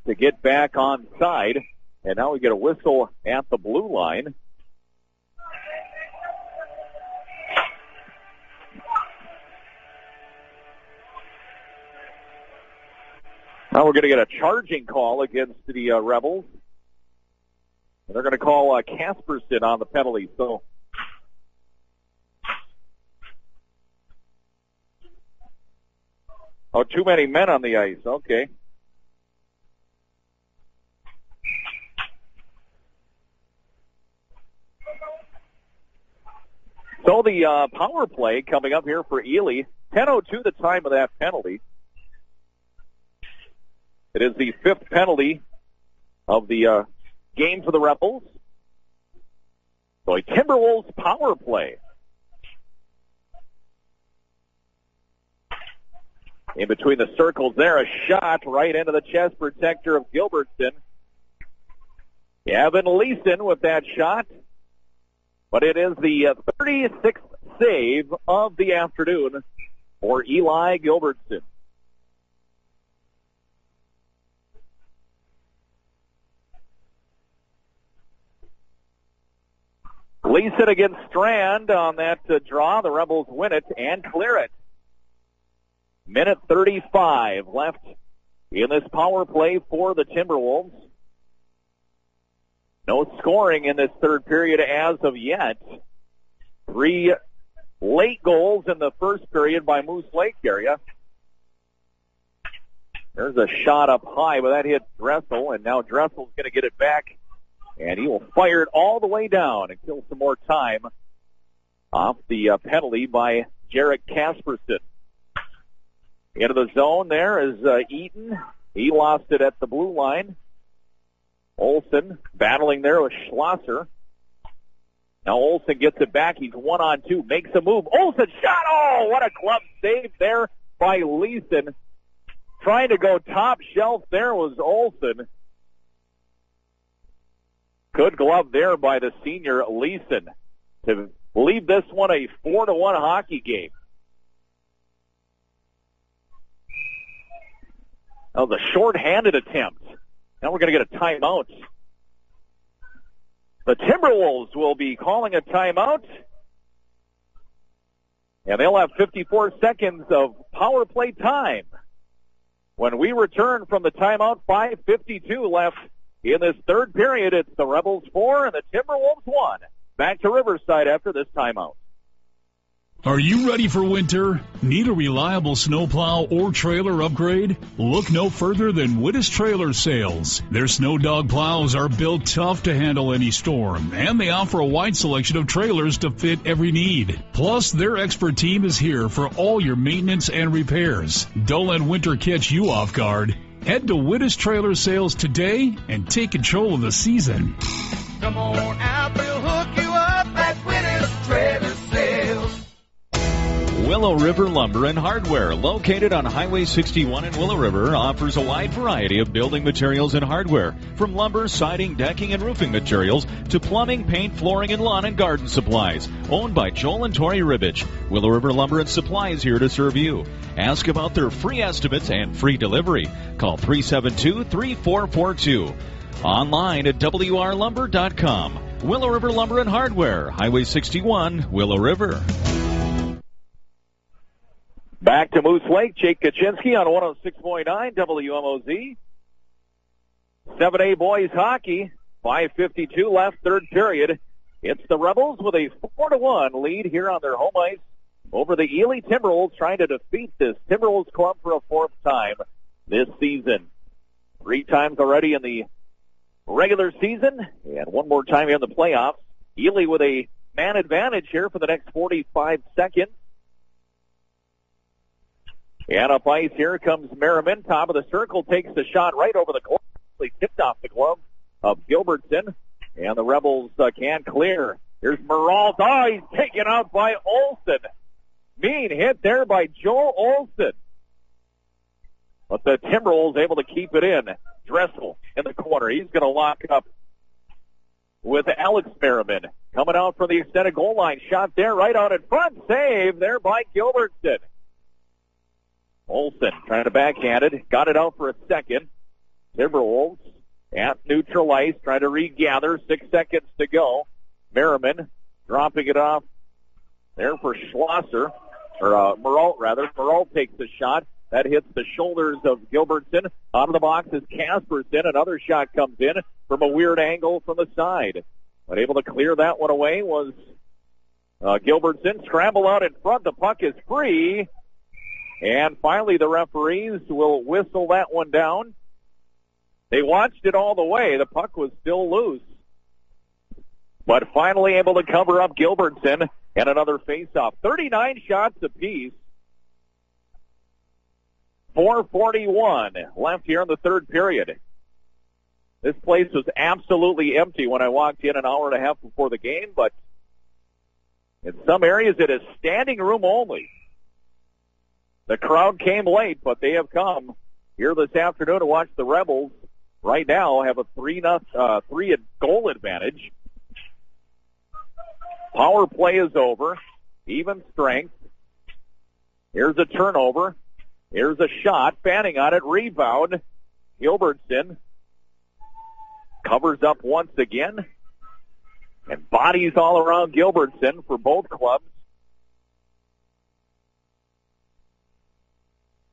to get back on side. And now we get a whistle at the blue line. Now we're going to get a charging call against the Rebels. And they're going to call Kasperson on the penalty. So too many men on the ice. Okay. So the power play coming up here for Ely. 10:02 the time of that penalty. It is the fifth penalty of the game for the Rebels. So a Timberwolves power play. In between the circles there, a shot right into the chest protector of Gilbertson. Gavin Leeson with that shot. But it is the 36th save of the afternoon for Eli Gilbertson. Leeson against Strand on that draw. The Rebels win it and clear it. Minute 35 left in this power play for the Timberwolves. No scoring in this third period as of yet. 3 late goals in the first period by Moose Lake area. There's a shot up high, but that hit Dressel, and now Dressel's going to get it back. And he will fire it all the way down and kill some more time off the penalty by Jarek Kasperson. Into the zone there is Eaton. He lost it at the blue line. Olsen battling there with Schlosser. Now Olsen gets it back. He's 1-on-2. Makes a move. Olsen shot. Oh, what a glove save there by Leeson. Trying to go top shelf there was Olsen. Good glove there by the senior Leeson to leave this one a 4-1 hockey game. That was a short-handed attempt. Now we're going to get a timeout. The Timberwolves will be calling a timeout. And they'll have 54 seconds of power play time. When we return from the timeout, 5:52 left in this third period. It's the Rebels 4 and the Timberwolves 1. Back to Riverside after this timeout. Are you ready for winter? Need a reliable snowplow or trailer upgrade? Look no further than Wittes Trailer Sales. Their Snow Dog plows are built tough to handle any storm, and they offer a wide selection of trailers to fit every need. Plus, their expert team is here for all your maintenance and repairs. Don't let winter catch you off guard. Head to Wittes Trailer Sales today and take control of the season. Come on out, we'll hook you up at Wittes Trailer Sales. Willow River Lumber and Hardware, located on Highway 61 in Willow River, offers a wide variety of building materials and hardware, from lumber, siding, decking, and roofing materials to plumbing, paint, flooring, and lawn and garden supplies. Owned by Joel and Tori Ribbich, Willow River Lumber and Supply is here to serve you. Ask about their free estimates and free delivery. Call 372-3442. Online at WRLumber.com. Willow River Lumber and Hardware, Highway 61, Willow River. Back to Moose Lake, Jake Kaczynski on 106.9 WMOZ. 7A boys hockey, 5:52 left, third period. It's the Rebels with a 4-1 lead here on their home ice over the Ely Timberwolves, trying to defeat this Timberwolves club for a fourth time this season. 3 times already in the regular season, and one more time here in the playoffs. Ely with a man advantage here for the next 45 seconds. And up ice, here comes Merriman. Top of the circle, takes the shot right over the glove. He tipped off the glove of Gilbertson, and the Rebels can't clear. Here's Meralt. Oh, he's taken out by Olsen. Mean hit there by Joe Olsen. But the Timberwolves able to keep it in. Dressel in the corner. He's going to lock up with Alex Merriman. Coming out from the extended goal line. Shot there right out in front. Save there by Gilbertson. Olsen trying to backhand it. Got it out for a second. Timberwolves at neutral ice. Trying to regather. 6 seconds to go. Merriman dropping it off there for Schlosser. Or Meralt, rather. Meralt takes the shot. That hits the shoulders of Gilbertson. Out of the box is Casperson. Another shot comes in from a weird angle from the side. But able to clear that one away was Gilbertson. Scramble out in front. The puck is free. And finally the referees will whistle that one down. They watched it all the way. The puck was still loose. But finally able to cover up Gilbertson and another face-off. 39 shots apiece. 4:41 left here in the third period. This place was absolutely empty when I walked in an hour and a half before the game, but in some areas it is standing room only. The crowd came late, but they have come here this afternoon to watch the Rebels right now have a 3 goal advantage. Power play is over. Even strength. Here's a turnover. Here's a shot. Fanning on it. Rebound. Gilbertson covers up once again. And bodies all around Gilbertson for both clubs.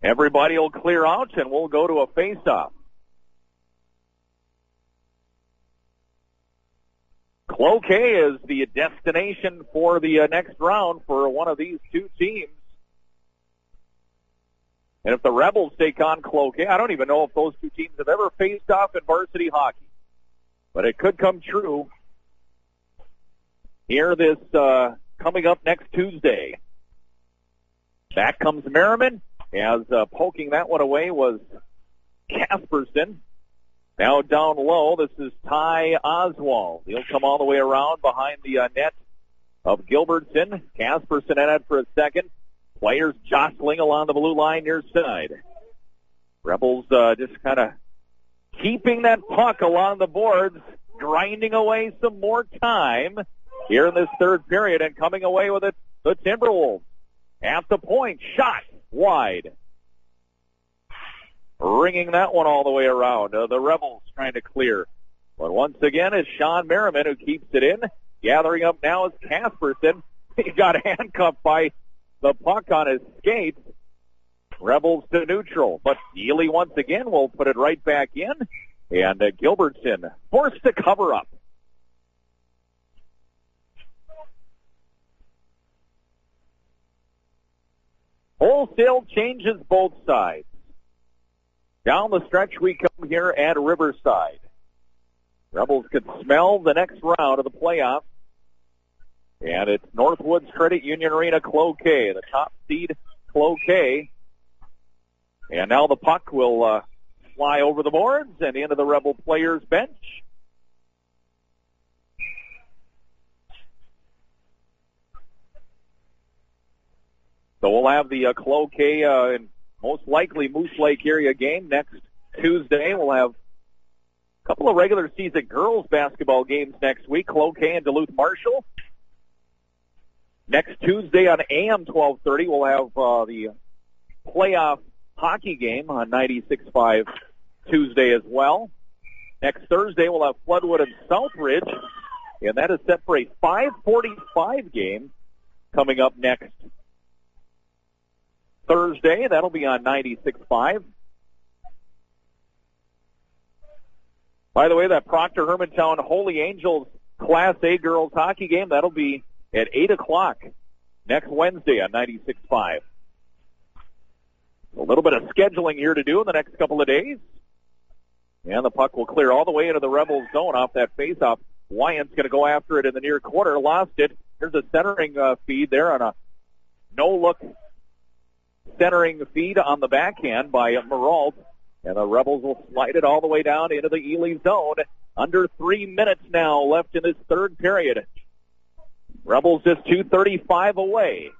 Everybody will clear out and we'll go to a face-off. Cloquet is the destination for the next round for one of these two teams. And if the Rebels take on Cloquet, I don't even know if those two teams have ever faced off in varsity hockey. But it could come true here this coming up next Tuesday. Back comes Merriman, as poking that one away was Casperson. Now down low, this is Ty Oswald. He'll come all the way around behind the net of Gilbertson. Casperson in it for a second. Players jostling along the blue line near side. Rebels just kind of keeping that puck along the boards, grinding away some more time here in this third period, and coming away with it, the Timberwolves. At the point, shot wide. Ringing that one all the way around. The Rebels trying to clear. But once again, it's Sean Merriman who keeps it in. Gathering up now is Casperson. He got handcuffed by the puck on his skates. Rebels to neutral. But Ely once again will put it right back in. And Gilbertson forced to cover up. Wholesale changes both sides. Down the stretch we come here at Riverside. Rebels could smell the next round of the playoffs. And it's Northwoods Credit Union Arena, Cloquet, the top seed Cloquet. And now the puck will fly over the boards and into the Rebel players' bench. So we'll have the Cloquet and most likely Moose Lake area game next Tuesday. We'll have a couple of regular season girls basketball games next week, Cloquet and Duluth Marshall. Next Tuesday on AM 1230, we'll have the playoff hockey game on 96.5 Tuesday as well. Next Thursday, we'll have Floodwood and Southridge, and that is set for a 5:45 game coming up next Thursday. That'll be on 96.5. By the way, that Proctor Hermantown Holy Angels Class A girls hockey game, that'll be at 8 o'clock next Wednesday on 96.5. A little bit of scheduling here to do in the next couple of days. And the puck will clear all the way into the Rebels zone off that faceoff. Wyant's going to go after it in the near corner. Lost it. Here's a centering feed there on a no-look centering feed on the backhand by Meralt. And the Rebels will slide it all the way down into the Ely zone. Under 3 minutes now left in this third period. Rebels just 2:35 away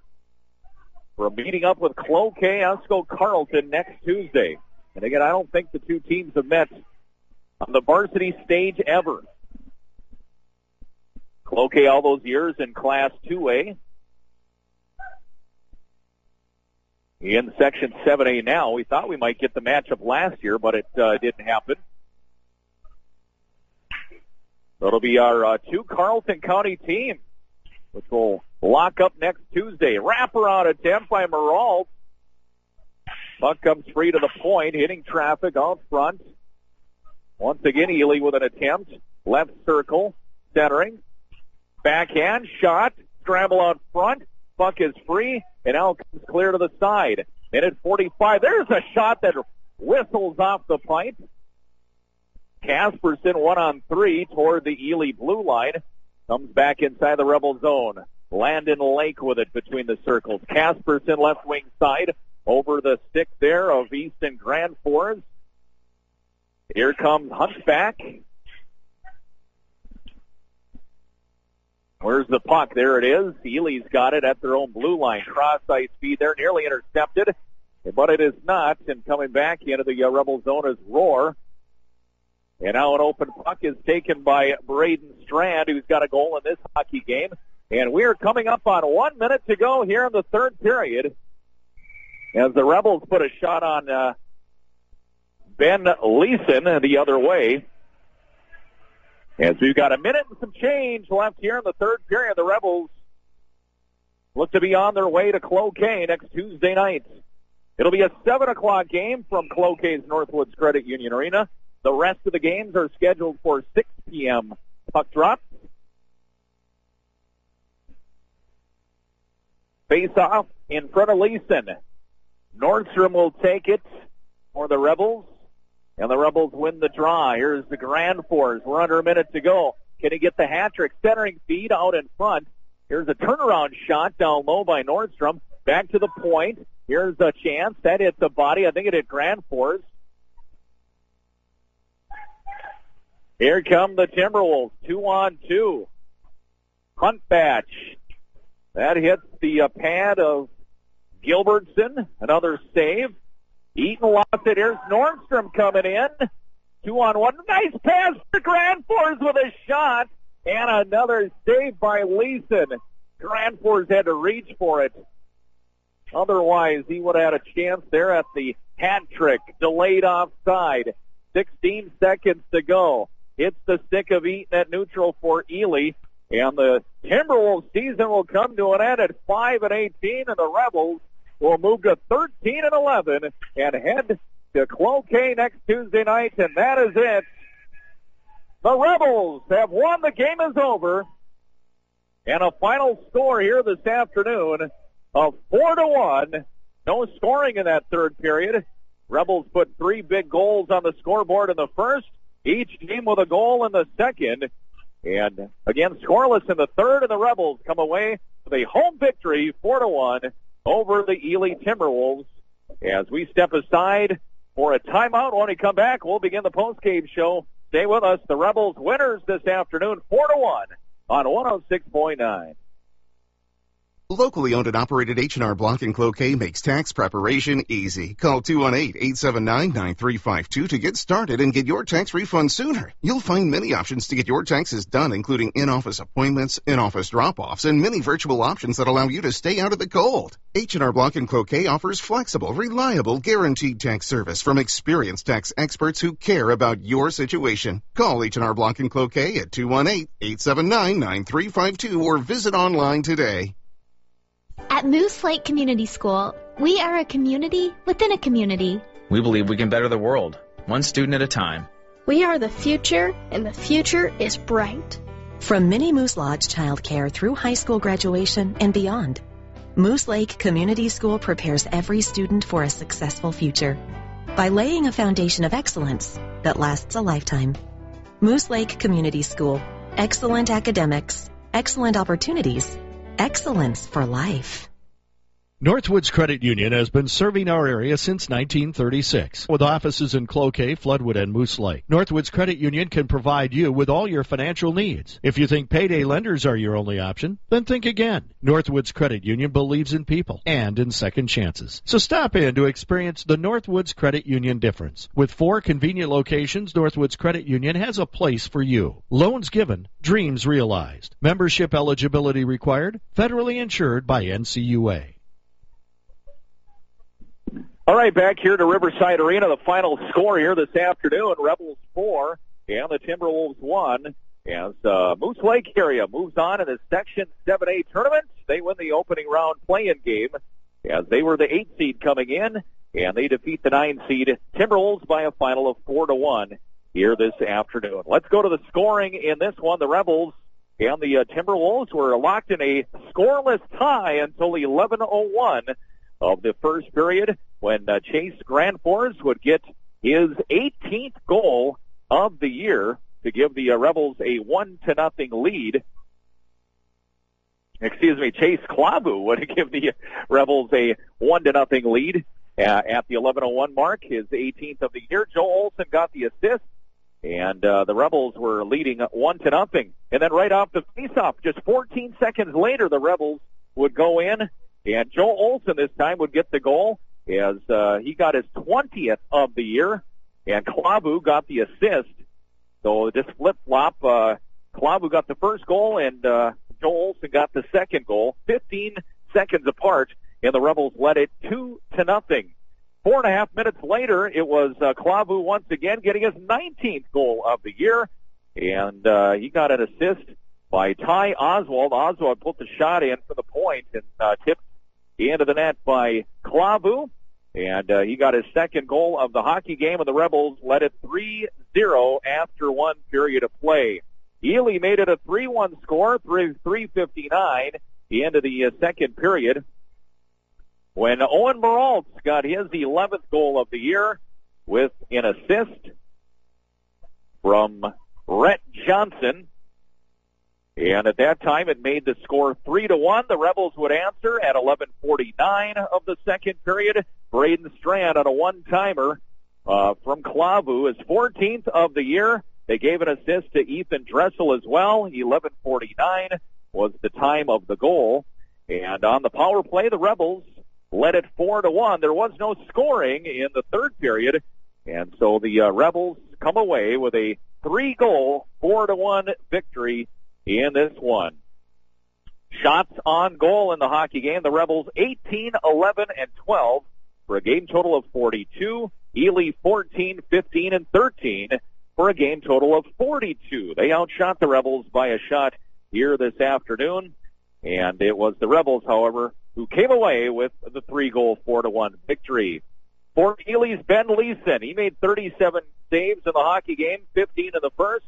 from meeting up with Cloquet Esco Carleton next Tuesday. And again, I don't think the two teams have met on the varsity stage ever. Cloquet all those years in Class 2A. In Section 7A now. We thought we might get the matchup last year, but it didn't happen. So it'll be our two Carleton County teams, which will lock up next Tuesday. Wraparound attempt by Meralt. Puck comes free to the point, hitting traffic out front. Once again, Ely with an attempt. Left circle, centering. Backhand shot, scramble out front. Puck is free, and now comes clear to the side. Minute 45. There's a shot that whistles off the pipe. Casperson 1-on-3 toward the Ely blue line. Comes back inside the Rebel zone. Landon Lake with it between the circles. Casperson left wing side over the stick there of Easton Grand Forest. Here comes Hunchback. Where's the puck? There it is. Ely's got it at their own blue line. Cross-ice speed there, nearly intercepted, but it is not. And coming back into the Rebel zone is Roar. And now an open puck is taken by Braden Strand, who's got a goal in this hockey game. And we are coming up on 1 minute to go here in the third period, as the Rebels put a shot on Ben Leeson the other way. As we've got a minute and some change left here in the third period, the Rebels look to be on their way to Cloquet next Tuesday night. It'll be a 7 o'clock game from Cloquet's Northwoods Credit Union Arena. The rest of the games are scheduled for 6 p.m. puck drop. Face off in front of Leeson. Nordstrom will take it for the Rebels, and the Rebels win the draw. Here's the Grand Force. We're under a minute to go. Can he get the hat trick? Centering feed out in front. Here's a turnaround shot down low by Nordstrom. Back to the point. Here's a chance. That hit the body. I think it hit Grand Force. Here come the Timberwolves, 2-on-2. Hunt batch. That hits the pad of Gilbertson. Another save. Eaton lost it. Here's Nordstrom coming in. 2-on-1. Nice pass to Grand Force with a shot. And another save by Leeson. Grand Force had to reach for it. Otherwise, he would have had a chance there at the hat trick. Delayed offside. 16 seconds to go. Hits the stick of Eaton at neutral for Ely. And the Timberwolves season will come to an end at 5-18, and the Rebels will move to 13-11 and head to Cloquet next Tuesday night, and that is it. The Rebels have won. The game is over. And a final score here this afternoon of 4-1. No scoring in that third period. Rebels put 3 big goals on the scoreboard in the first, each team with a goal in the second. And again, scoreless in the third, and the Rebels come away with a home victory, 4-1, over the Ely Timberwolves. As we step aside for a timeout, when we come back, we'll begin the post-game show. Stay with us. The Rebels winners this afternoon, 4-1 on 106.9. Locally owned and operated H&R Block in Cloquet makes tax preparation easy. Call 218-879-9352 to get started and get your tax refund sooner. You'll find many options to get your taxes done, including in-office appointments, in-office drop-offs, and many virtual options that allow you to stay out of the cold. H&R Block in Cloquet offers flexible, reliable, guaranteed tax service from experienced tax experts who care about your situation. Call H&R Block in Cloquet at 218-879-9352 or visit online today. At Moose Lake Community School, we are a community within a community. We believe we can better the world, one student at a time. We are the future, and the future is bright. From Minnie Moose Lodge Child Care through high school graduation and beyond, Moose Lake Community School prepares every student for a successful future by laying a foundation of excellence that lasts a lifetime. Moose Lake Community School. Excellent academics, excellent opportunities, excellence for life. Northwoods Credit Union has been serving our area since 1936 with offices in Cloquet, Floodwood, and Moose Lake. Northwoods Credit Union can provide you with all your financial needs. If you think payday lenders are your only option, then think again. Northwoods Credit Union believes in people and in second chances. So stop in to experience the Northwoods Credit Union difference. With 4 convenient locations, Northwoods Credit Union has a place for you. Loans given, dreams realized. Membership eligibility required, federally insured by NCUA. All right, back here to Riverside Arena, the final score here this afternoon, Rebels 4 and the Timberwolves 1. As Moose Lake area moves on in the Section 7A tournament, they win the opening round play-in game as they were the 8 seed coming in, and they defeat the 9 seed Timberwolves by a final of 4-1 here this afternoon. Let's go to the scoring in this one. The Rebels and the Timberwolves were locked in a scoreless tie until 11:01 of the first period, when Chase Granfors would get his 18th goal of the year to give the Rebels a 1-0 lead. Chase Klabu would give the Rebels a 1-0 lead at the 11:01 mark, his 18th of the year. Joe Olson got the assist, and the Rebels were leading 1-0. And then right off the faceoff, just 14 seconds later, the Rebels would go in, and Joe Olson this time would get the goal as he got his 20th of the year, and Klabu got the assist. So just flip-flop, Klabu got the first goal, and Joe Olson got the second goal, 15 seconds apart, and the Rebels led it 2-0. 4.5 minutes later, it was Klabu once again getting his 19th goal of the year, and he got an assist by Ty Oswald. Oswald put the shot in for the point and tipped into the net by Klabu, and he got his second goal of the hockey game, and the Rebels led it 3-0 after 1 period of play. Ely made it a 3-1 score, 3:59 into the second period, when Owen Moraltz got his 11th goal of the year with an assist from Rhett Johnson. And at that time, it made the score 3-1. The Rebels would answer at 11:49 of the second period. Braden Strand on a one-timer from Klavu, his 14th of the year. They gave an assist to Ethan Dressel as well. 11:49 was the time of the goal. And on the power play, the Rebels led it 4-1. There was no scoring in the third period, and so the Rebels come away with a 3-goal, 4-1 victory in this one. Shots on goal in the hockey game, the Rebels 18, 11, and 12 for a game total of 42. Ely 14, 15, and 13 for a game total of 42. They outshot the Rebels by a shot here this afternoon, and it was the Rebels, however, who came away with the 3-goal, 4-1 victory. For Ely's Ben Leeson, he made 37 saves in the hockey game, 15 in the first,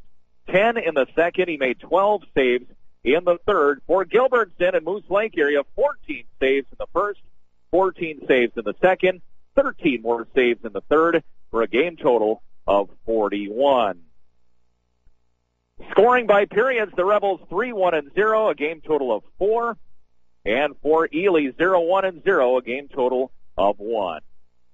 10 in the second. He made 12 saves in the third. For Gilbertson and Moose Lake area, 14 saves in the first, 14 saves in the second, 13 more saves in the third for a game total of 41. Scoring by periods, the Rebels 3-1-0, a game total of 4. And for Ely, 0-1-0, a game total of 1.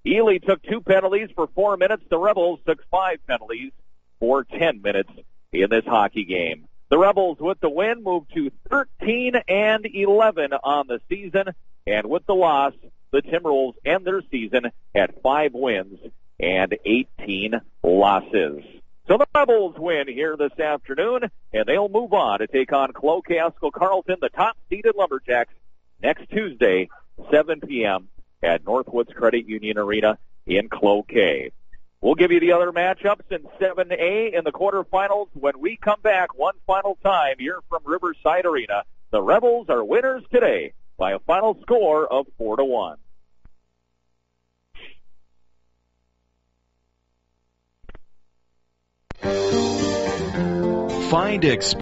Ely took 2 penalties for 4 minutes. The Rebels took 5 penalties for 10 minutes in this hockey game. The Rebels, with the win, moved to 13-11 on the season. And with the loss, the Timberwolves end their season at 5 wins and 18 losses. So the Rebels win here this afternoon, and they'll move on to take on Cloquet-Haskell Carleton, the top-seeded Lumberjacks, next Tuesday, 7 p.m. at Northwoods Credit Union Arena in Cloquet. We'll give you the other matchups in 7A in the quarterfinals when we come back one final time here from Riverside Arena. The Rebels are winners today by a final score of 4-1. Find